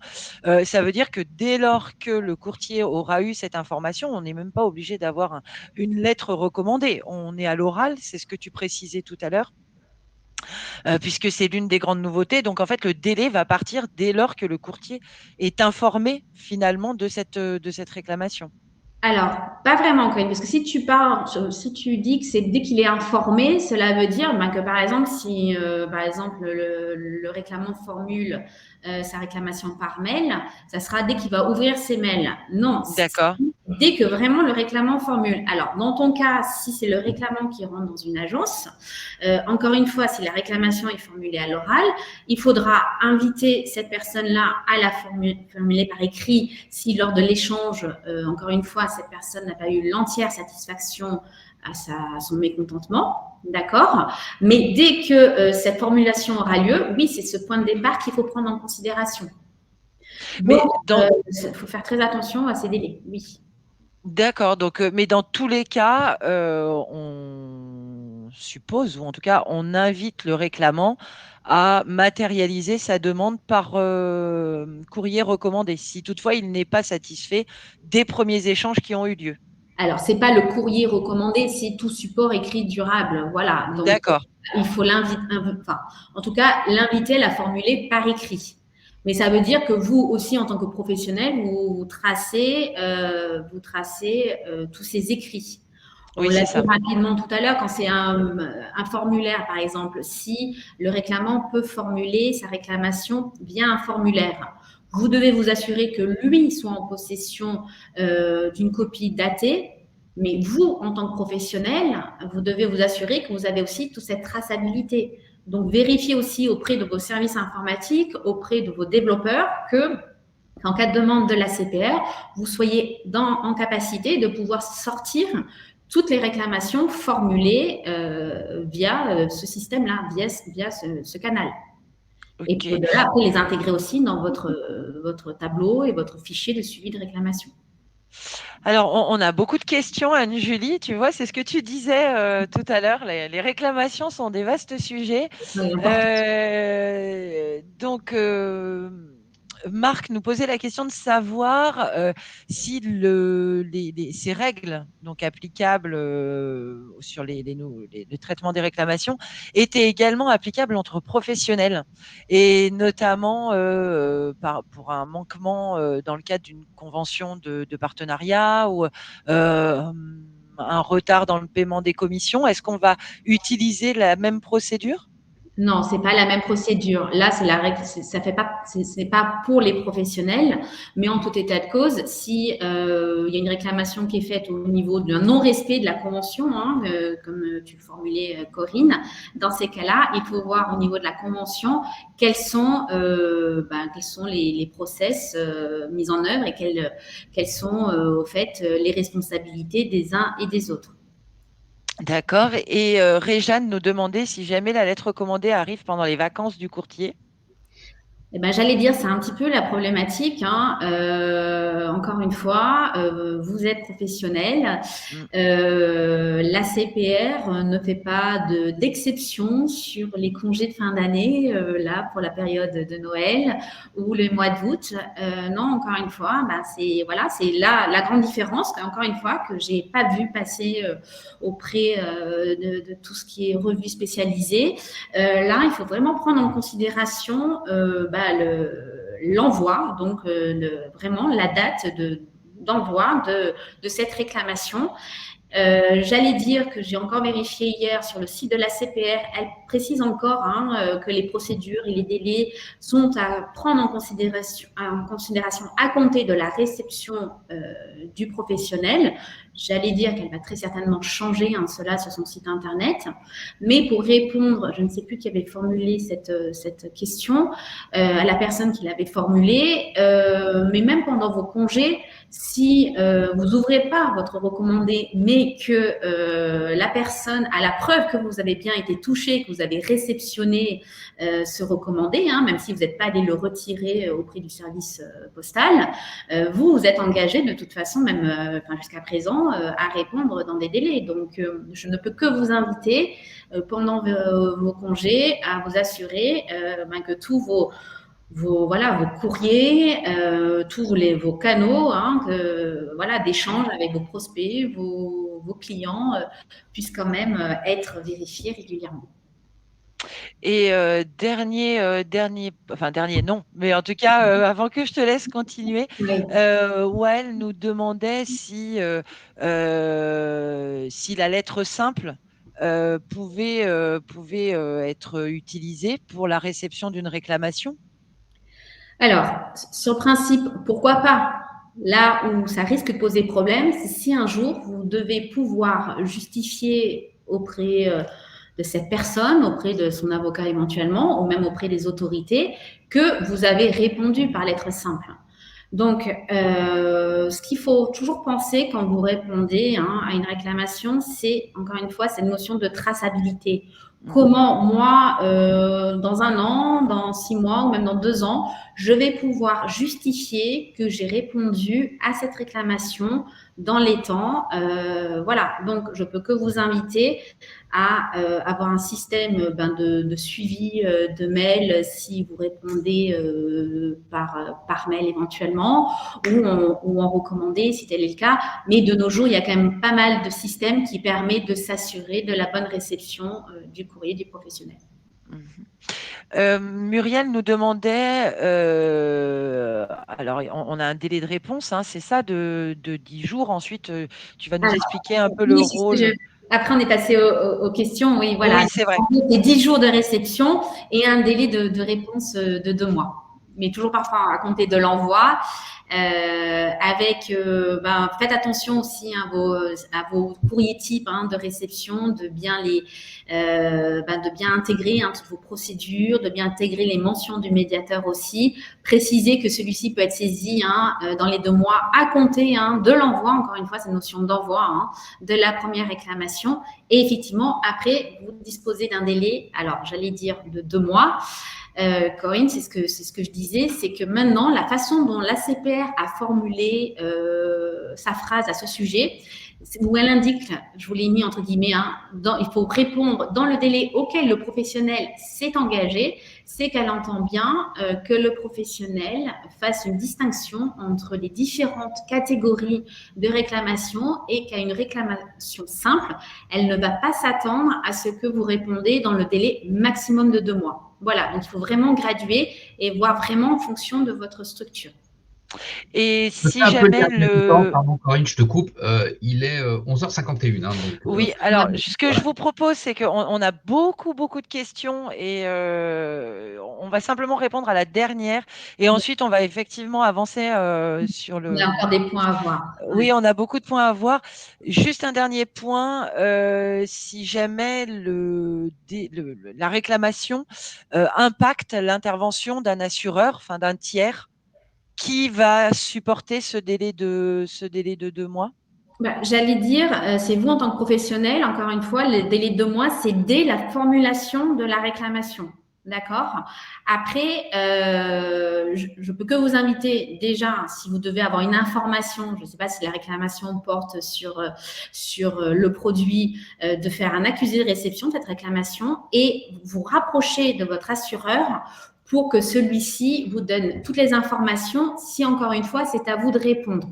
Ça veut dire que dès lors que le courtier aura eu cette information, on n'est même pas obligé d'avoir une lettre recommandée. On est à l'oral, c'est ce que tu précisais tout à l'heure. Puisque c'est l'une des grandes nouveautés. Donc, en fait, le délai va partir dès lors que le courtier est informé finalement de cette réclamation. Alors, pas vraiment, Corinne, parce que si tu dis que c'est dès qu'il est informé, cela veut dire que, par exemple, si par exemple le réclamant formule sa réclamation par mail, ça sera dès qu'il va ouvrir ses mails. Non, d'accord. Dès que vraiment le réclamant formule. Alors, dans ton cas, si c'est le réclamant qui rentre dans une agence, encore une fois, si la réclamation est formulée à l'oral, il faudra inviter cette personne-là à la formuler par écrit si lors de l'échange, encore une fois, cette personne n'a pas eu l'entière satisfaction à son mécontentement, d'accord? Mais dès que cette formulation aura lieu, oui, c'est ce point de départ qu'il faut prendre en considération. Mais il faut faire très attention à ces délais, oui. D'accord. Donc, mais dans tous les cas, on suppose, ou en tout cas, on invite le réclamant à matérialiser sa demande par courrier recommandé, si toutefois il n'est pas satisfait des premiers échanges qui ont eu lieu. Alors, c'est pas le courrier recommandé, c'est tout support écrit durable. Voilà. Donc, D'accord. il faut l'inviter, enfin, en tout cas, l'inviter à la formuler par écrit. Mais ça veut dire que vous aussi, en tant que professionnel, vous tracez tous ces écrits. On Oui, l'a c'est dit ça. rapidement tout à l'heure, quand c'est un formulaire, par exemple, si le réclamant peut formuler sa réclamation via un formulaire, vous devez vous assurer que lui soit en possession d'une copie datée, mais vous, en tant que professionnel, vous devez vous assurer que vous avez aussi toute cette traçabilité. Donc, vérifiez aussi auprès de vos services informatiques, auprès de vos développeurs, que en cas de demande de la CPR, vous soyez en capacité de pouvoir sortir toutes les réclamations formulées via ce système-là, via ce canal. Et puis Ok. au-delà, après, les intégrer aussi dans votre tableau et votre fichier de suivi de réclamation. Alors, on a beaucoup de questions, Anne-Julie. Tu vois, c'est ce que tu disais tout à l'heure. Les réclamations sont des vastes sujets. Donc, Marc nous posait la question de savoir si ces règles donc applicables sur le traitement des réclamations étaient également applicables entre professionnels et notamment pour un manquement dans le cadre d'une convention de partenariat ou un retard dans le paiement des commissions. Est-ce qu'on va utiliser la même procédure? Non, c'est pas la même procédure. Là, c'est la règle. Ça fait pas. C'est pas pour les professionnels, mais en tout état de cause, si il y a une réclamation qui est faite au niveau d'un non-respect de la convention, hein, comme tu le formulais, Corinne, dans ces cas-là, il faut voir au niveau de la convention quels sont les process mis en œuvre et quelles sont au fait les responsabilités des uns et des autres. D'accord. Et Réjeanne nous demandait si jamais la lettre recommandée arrive pendant les vacances du courtier. Eh ben, j'allais dire, c'est un petit peu la problématique, hein. Encore une fois, vous êtes professionnel. Mm. La CPR ne fait pas d'exception sur les congés de fin d'année, là, pour la période de Noël ou le mois d'août. Non, encore une fois, bah, c'est la grande différence, encore une fois, que j'ai pas vu passer auprès de tout ce qui est revue spécialisée. Là, il faut vraiment prendre en considération l'envoi, donc vraiment la date d'envoi de cette réclamation. J'allais dire que j'ai encore vérifié hier sur le site de la CPR, elle précise encore que les procédures et les délais sont à prendre en considération à compter de la réception du professionnel. J'allais dire qu'elle va très certainement changer cela sur son site internet. Mais pour répondre, je ne sais plus qui avait formulé cette question, à la personne qui l'avait formulée, mais même pendant vos congés, si vous n'ouvrez pas votre recommandé, mais que la personne a la preuve que vous avez bien été touché, que vous avez réceptionné ce recommandé, même si vous n'êtes pas allé le retirer auprès du service postal, vous êtes engagé de toute façon, même jusqu'à présent, à répondre dans des délais. Donc, je ne peux que vous inviter pendant vos congés à vous assurer que tous vos courriers, tous vos canaux d'échange avec vos prospects, vos clients puissent quand même être vérifiés régulièrement. Et dernier non, mais en tout cas, avant que je te laisse continuer, Oui. Wael nous demandait si la lettre simple pouvait être utilisée pour la réception d'une réclamation. Alors, sur le principe, pourquoi pas? Là où ça risque de poser problème, c'est si un jour vous devez pouvoir justifier auprès de cette personne, auprès de son avocat éventuellement, ou même auprès des autorités, que vous avez répondu par lettre simple. Donc, ce qu'il faut toujours penser quand vous répondez à une réclamation, c'est, encore une fois, cette notion de traçabilité. Comment moi, dans 1 an, dans 6 mois ou même dans 2 ans, je vais pouvoir justifier que j'ai répondu à cette réclamation dans les temps. Voilà, donc je peux que vous inviter à avoir un système de suivi de mail si vous répondez par mail éventuellement ou en recommandé si tel est le cas. Mais de nos jours, il y a quand même pas mal de systèmes qui permettent de s'assurer de la bonne réception du courrier du professionnel. Muriel nous demandait, alors on a un délai de réponse, hein, c'est ça, de 10 jours. Ensuite, tu vas nous expliquer un peu le rôle. Après, on est passé aux questions. Oui, voilà. Oui, c'est vrai. C'est 10 jours de réception et un délai de réponse de 2 mois. Mais toujours parfois à compter de l'envoi. Faites attention aussi à vos courriers types de réception, de bien intégrer toutes vos procédures, de bien intégrer les mentions du médiateur aussi. Préciser que celui-ci peut être saisi dans les 2 mois à compter de l'envoi. Encore une fois, cette notion d'envoi de la première réclamation. Et effectivement, après, vous disposez d'un délai. Alors, j'allais dire de 2 mois. Corinne, c'est ce que je disais, c'est que maintenant, la façon dont l'ACPR a formulé sa phrase à ce sujet, où elle indique, je vous l'ai mis entre guillemets, il faut répondre dans le délai auquel le professionnel s'est engagé, c'est qu'elle entend bien que le professionnel fasse une distinction entre les différentes catégories de réclamations et qu'à une réclamation simple, elle ne va pas s'attendre à ce que vous répondez dans le délai maximum de 2 mois. Voilà, donc il faut vraiment graduer et voir vraiment en fonction de votre structure. Et si jamais Pardon, Corinne, je te coupe. Il est 11h51. Donc, oui, alors ce que je vous propose, c'est qu'on a beaucoup de questions et on va simplement répondre à la dernière et ensuite on va effectivement avancer sur le… Il y a encore des points à voir. Oui, on a beaucoup de points à voir. Juste un dernier point, si jamais la réclamation impacte l'intervention d'un assureur, enfin d'un tiers, qui va supporter ce délai de 2 mois? J'allais dire, c'est vous en tant que professionnel, encore une fois, le délai de 2 mois, c'est dès la formulation de la réclamation. D'accord. Après, je peux que vous inviter déjà, si vous devez avoir une information, je ne sais pas si la réclamation porte sur le produit, de faire un accusé de réception de cette réclamation et vous rapprocher de votre assureur pour que celui-ci vous donne toutes les informations, si encore une fois, c'est à vous de répondre.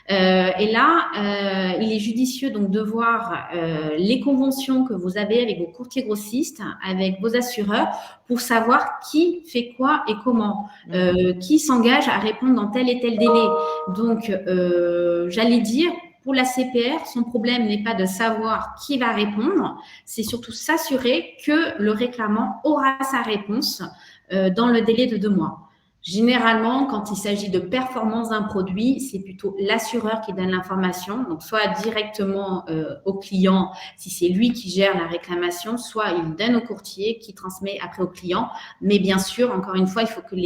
Et là, il est judicieux donc de voir les conventions que vous avez avec vos courtiers grossistes, avec vos assureurs, pour savoir qui fait quoi et comment, qui s'engage à répondre dans tel et tel délai. Donc, j'allais dire, pour la CPR, son problème n'est pas de savoir qui va répondre, c'est surtout s'assurer que le réclamant aura sa réponse dans le délai de 2 mois. Généralement, quand il s'agit de performance d'un produit, c'est plutôt l'assureur qui donne l'information, donc soit directement au client si c'est lui qui gère la réclamation, soit il donne au courtier qui transmet après au client. Mais bien sûr, encore une fois, il faut que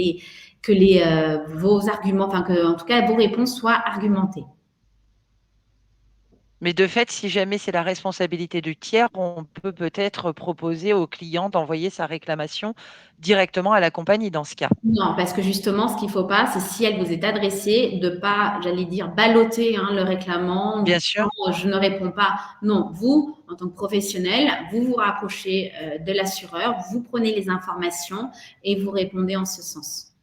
vos arguments, en tout cas vos réponses soient argumentées. Mais de fait, si jamais c'est la responsabilité du tiers, on peut peut-être proposer au client d'envoyer sa réclamation directement à la compagnie dans ce cas. Non, parce que justement, ce qu'il ne faut pas, c'est si elle vous est adressée, de ne pas, j'allais dire, balloter le réclamant. Bien sûr. Je ne réponds pas. Non, vous, en tant que professionnel, vous vous rapprochez de l'assureur, vous prenez les informations et vous répondez en ce sens.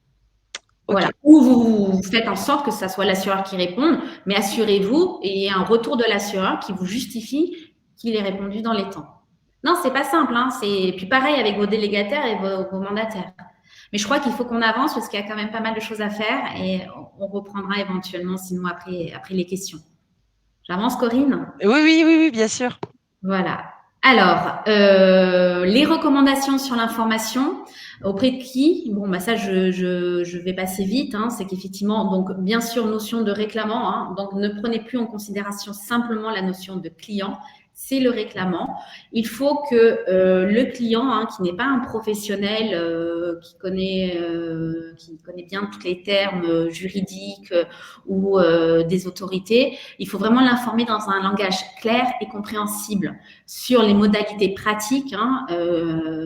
Okay. Voilà. Ou vous faites en sorte que ce soit l'assureur qui réponde, mais assurez-vous et un retour de l'assureur qui vous justifie qu'il ait répondu dans les temps. Non, c'est pas simple. Et puis pareil avec vos délégataires et vos mandataires. Mais je crois qu'il faut qu'on avance parce qu'il y a quand même pas mal de choses à faire et on reprendra éventuellement sinon après les questions. J'avance, Corinne ? Oui, bien sûr. Voilà. Alors, les recommandations sur l'information, auprès de qui ? Bon, ça, je vais passer vite. C'est qu'effectivement, donc, bien sûr, notion de réclamant. Donc, ne prenez plus en considération simplement la notion de client. c'est le réclamant. Il faut que le client, qui n'est pas un professionnel qui connaît bien tous les termes juridiques ou des autorités, il faut vraiment l'informer dans un langage clair et compréhensible sur les modalités pratiques,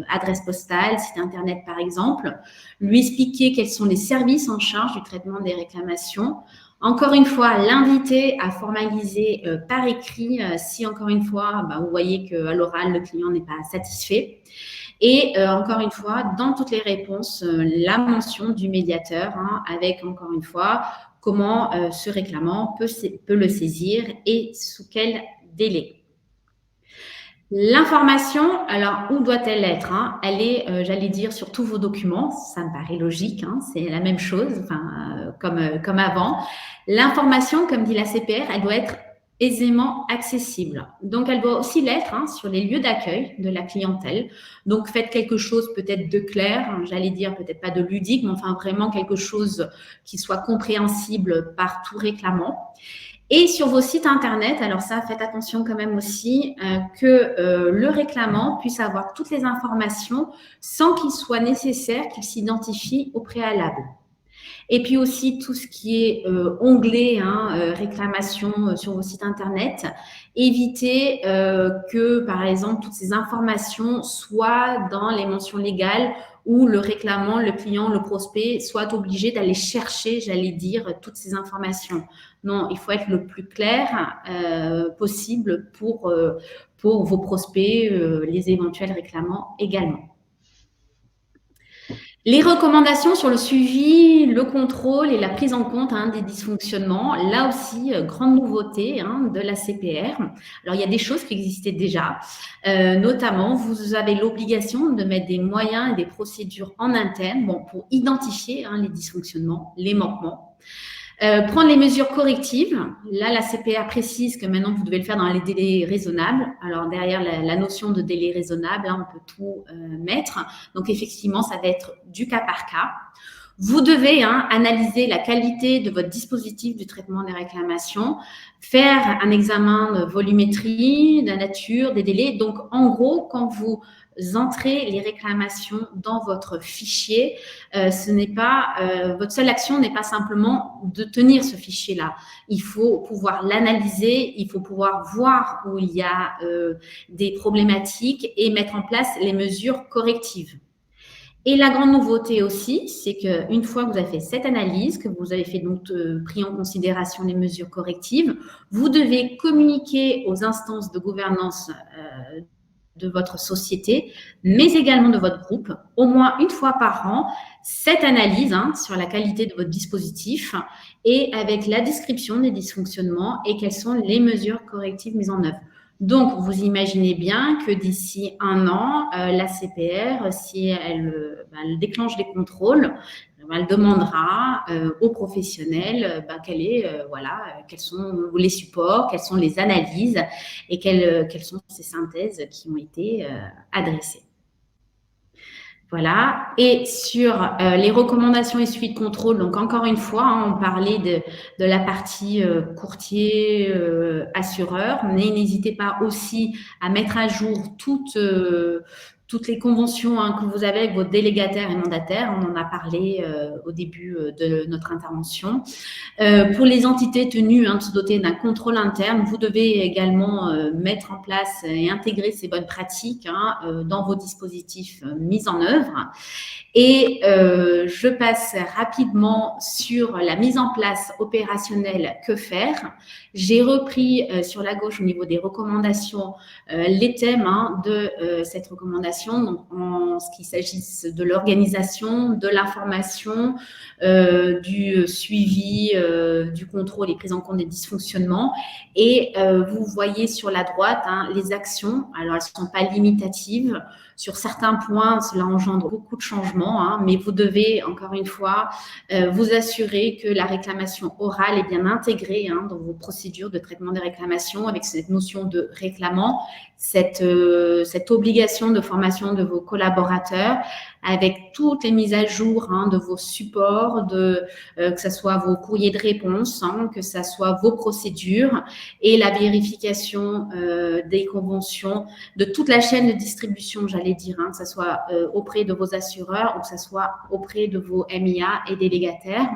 adresse postale, site internet par exemple, lui expliquer quels sont les services en charge du traitement des réclamations. Encore une fois, l'inviter à formaliser par écrit si, encore une fois, vous voyez qu'à l'oral, le client n'est pas satisfait. Et encore une fois, dans toutes les réponses, la mention du médiateur avec, encore une fois, comment ce réclamant peut le saisir et sous quel délai. L'information, alors où doit-elle être? Elle est, j'allais dire, sur tous vos documents. Ça me paraît logique, c'est la même chose, comme avant. L'information, comme dit la CPR, elle doit être aisément accessible. Donc, elle doit aussi l'être sur les lieux d'accueil de la clientèle. Donc, faites quelque chose peut-être de clair, j'allais dire peut-être pas de ludique, mais enfin vraiment quelque chose qui soit compréhensible par tout réclamant. Et sur vos sites internet, alors ça, faites attention quand même aussi que le réclamant puisse avoir toutes les informations sans qu'il soit nécessaire qu'il s'identifie au préalable. Et puis aussi tout ce qui est onglet, réclamation sur vos sites internet, évitez que, par exemple, toutes ces informations soient dans les mentions légales où le réclamant, le client, le prospect soit obligé d'aller chercher, j'allais dire, toutes ces informations. Non, il faut être le plus clair possible pour vos prospects, les éventuels réclamants également. Les recommandations sur le suivi, le contrôle et la prise en compte des dysfonctionnements, là aussi, grande nouveauté de la CPR. Alors, il y a des choses qui existaient déjà, notamment, vous avez l'obligation de mettre des moyens et des procédures en interne pour identifier les dysfonctionnements, les manquements. Prendre les mesures correctives. Là, la CPR précise que maintenant, vous devez le faire dans les délais raisonnables. Alors, derrière la notion de délai raisonnable, on peut tout mettre. Donc, effectivement, ça va être du cas par cas. Vous devez analyser la qualité de votre dispositif du traitement des réclamations, faire un examen de volumétrie, de la nature, des délais. Donc, en gros, quand vous entrez les réclamations dans votre fichier, votre seule action n'est pas simplement de tenir ce fichier-là. Il faut pouvoir l'analyser, il faut pouvoir voir où il y a des problématiques et mettre en place les mesures correctives. Et la grande nouveauté aussi, c'est qu'une fois que vous avez fait cette analyse, que vous avez fait donc pris en considération les mesures correctives, vous devez communiquer aux instances de gouvernance de votre société, mais également de votre groupe, au moins une fois par an, cette analyse sur la qualité de votre dispositif et avec la description des dysfonctionnements et quelles sont les mesures correctives mises en œuvre. Donc, vous imaginez bien que d'ici 1 an, la CPR, si elle déclenche des contrôles, elle demandera aux professionnels quels sont les supports, quelles sont les analyses et quelles sont ces synthèses qui ont été adressées. Voilà. Et sur les recommandations et suivi de contrôle, donc encore une fois, on parlait de la partie courtier, assureur, mais n'hésitez pas aussi à mettre à jour toutes les conventions que vous avez avec vos délégataires et mandataires. On en a parlé au début de notre intervention. Pour les entités tenues de se doter d'un contrôle interne, vous devez également mettre en place et intégrer ces bonnes pratiques dans vos dispositifs mis en œuvre. Et je passe rapidement sur la mise en place opérationnelle, que faire. J'ai repris sur la gauche au niveau des recommandations les thèmes de cette recommandation, donc en ce qu'il s'agisse de l'organisation, de l'information, du suivi, du contrôle et prise en compte des dysfonctionnements. Et vous voyez sur la droite les actions. Alors, elles ne sont pas limitatives. Sur certains points, cela engendre beaucoup de changements, mais vous devez, encore une fois, vous assurer que la réclamation orale est bien intégrée dans vos procédures de traitement des réclamations avec cette notion de réclamant, cette obligation de formalisation informations de vos collaborateurs avec toutes les mises à jour de vos supports, que ce soit vos courriers de réponse, que ce soit vos procédures et la vérification des conventions de toute la chaîne de distribution, j'allais dire, que ce soit auprès de vos assureurs ou que ce soit auprès de vos MIA et délégataires.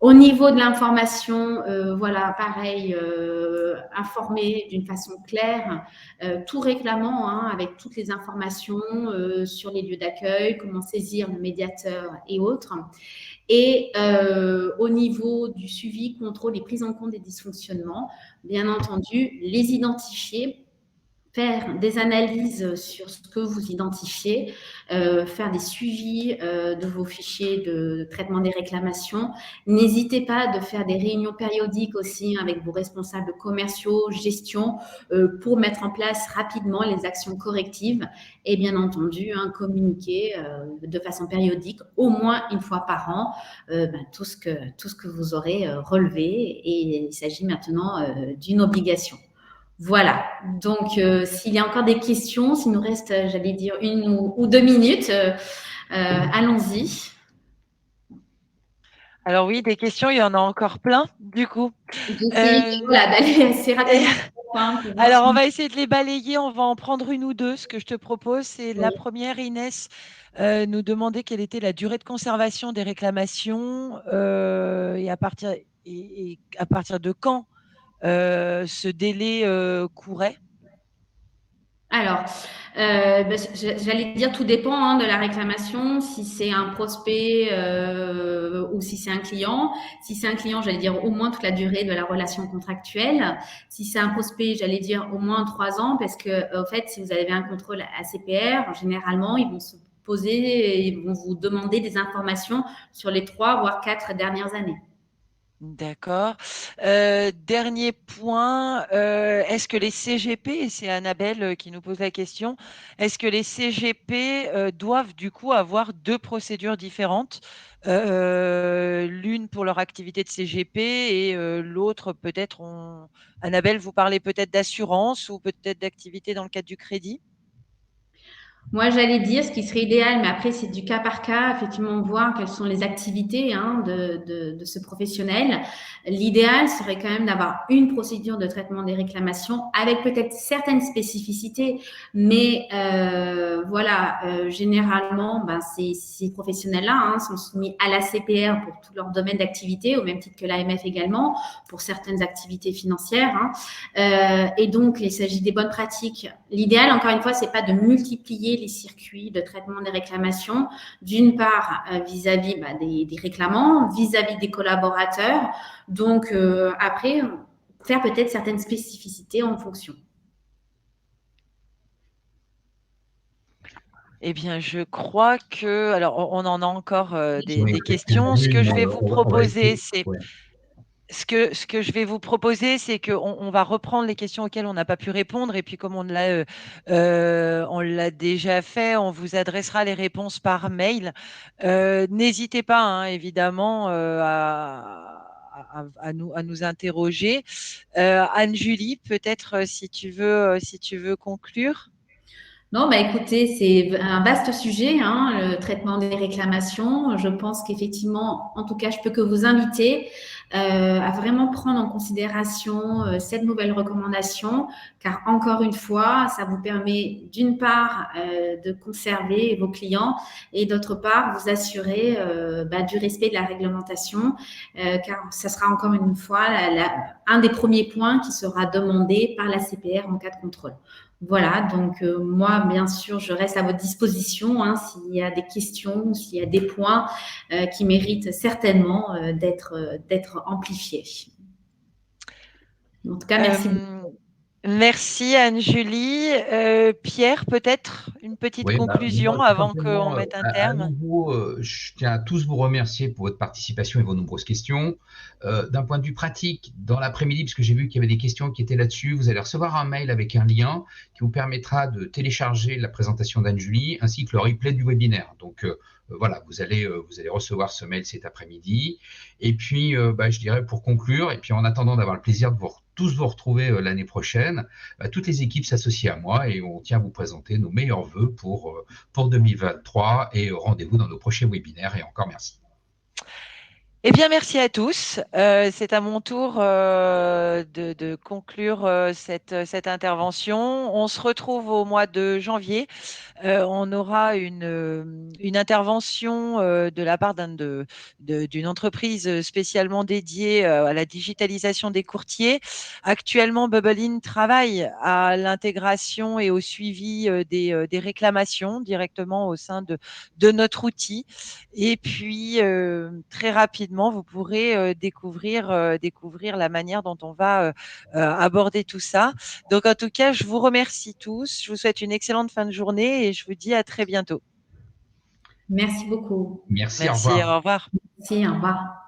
Au niveau de l'information, voilà, pareil, informer d'une façon claire, tout réclamant avec toutes les informations sur les lieux d'accueil, comment saisir le médiateur et autres. Et au niveau du suivi, contrôle et prise en compte des dysfonctionnements, bien entendu, les identifier, faire des analyses sur ce que vous identifiez, faire des suivis de vos fichiers de traitement des réclamations. N'hésitez pas de faire des réunions périodiques aussi avec vos responsables commerciaux, gestion, pour mettre en place rapidement les actions correctives et bien entendu communiquer de façon périodique, au moins une fois par an, tout ce que vous aurez relevé, et il s'agit maintenant d'une obligation. Voilà, donc s'il y a encore des questions, s'il nous reste, j'allais dire, 1 ou 2 minutes, allons-y. Alors oui, des questions, il y en a encore plein, du coup. J'essaie d'aller assez rapidement. Alors, on va essayer de les balayer, on va en prendre 1 ou 2. Ce que je te propose, c'est la première, Inès, nous demander quelle était la durée de conservation des réclamations et à partir de quand ce délai courait. Alors, j'allais dire, tout dépend de la réclamation, si c'est un prospect ou si c'est un client. Si c'est un client, j'allais dire au moins toute la durée de la relation contractuelle. Si c'est un prospect, j'allais dire au moins 3 ans, parce que en fait, si vous avez un contrôle ACPR, généralement, ils vont se poser et ils vont vous demander des informations sur les 3 voire 4 dernières années. D'accord. Dernier point, est-ce que les CGP, et c'est Annabelle qui nous pose la question, est-ce que les CGP doivent du coup avoir 2 procédures différentes, l'une pour leur activité de CGP et l'autre peut-être, Annabelle, vous parlez peut-être d'assurance ou peut-être d'activité dans le cadre du crédit? Moi, j'allais dire ce qui serait idéal, mais après, c'est du cas par cas, effectivement, voir quelles sont les activités de ce professionnel. L'idéal serait quand même d'avoir une procédure de traitement des réclamations avec peut-être certaines spécificités, mais généralement, ces professionnels-là sont soumis à la CPR pour tout leur domaine d'activité, au même titre que l'AMF également, pour certaines activités financières. Et donc, il s'agit des bonnes pratiques. L'idéal, encore une fois, c'est pas de multiplier les circuits de traitement des réclamations, d'une part vis-à-vis des réclamants, vis-à-vis des collaborateurs. Donc, après, faire peut-être certaines spécificités en fonction. Eh bien, je crois que… Alors, on en a encore des questions. Ce que je vais vous proposer, c'est… Ce que je vais vous proposer, c'est qu'on va reprendre les questions auxquelles on n'a pas pu répondre. Et puis, comme on l'a déjà fait, on vous adressera les réponses par mail. N'hésitez pas, évidemment, à nous interroger. Anne-Julie, peut-être si tu veux conclure. Non, écoutez, c'est un vaste sujet, le traitement des réclamations. Je pense qu'effectivement, en tout cas, je peux que vous inviter à vraiment prendre en considération cette nouvelle recommandation, car encore une fois, ça vous permet d'une part de conserver vos clients et d'autre part vous assurer du respect de la réglementation, car ça sera encore une fois un des premiers points qui sera demandé par la CPR en cas de contrôle. Voilà, donc moi, bien sûr, je reste à votre disposition s'il y a des questions, s'il y a des points qui méritent certainement d'être amplifiés. En tout cas, merci. Merci Anne-Julie. Pierre, peut-être une petite conclusion avant qu'on mette un terme. À nouveau, je tiens à tous vous remercier pour votre participation et vos nombreuses questions. D'un point de vue pratique, dans l'après-midi, parce que j'ai vu qu'il y avait des questions qui étaient là-dessus, vous allez recevoir un mail avec un lien qui vous permettra de télécharger la présentation d'Anne-Julie ainsi que le replay du webinaire. Donc voilà, vous allez recevoir ce mail cet après-midi. Et puis, je dirais pour conclure, et puis en attendant d'avoir le plaisir de tous vous retrouver l'année prochaine, toutes les équipes s'associent à moi et on tient à vous présenter nos meilleurs vœux vœux pour 2023 et rendez-vous dans nos prochains webinaires. Et encore merci. Eh bien, merci à tous. C'est à mon tour de conclure cette intervention. On se retrouve au mois de janvier. On aura une intervention de la part d'une entreprise spécialement dédiée à la digitalisation des courtiers. Actuellement, Bubblein travaille à l'intégration et au suivi des réclamations directement au sein de notre outil. Et puis, très rapidement, vous pourrez découvrir la manière dont on va aborder tout ça. Donc, en tout cas, je vous remercie tous. Je vous souhaite une excellente fin de journée et je vous dis à très bientôt. Merci beaucoup. Merci, Merci, au revoir. au revoir. Merci, au revoir.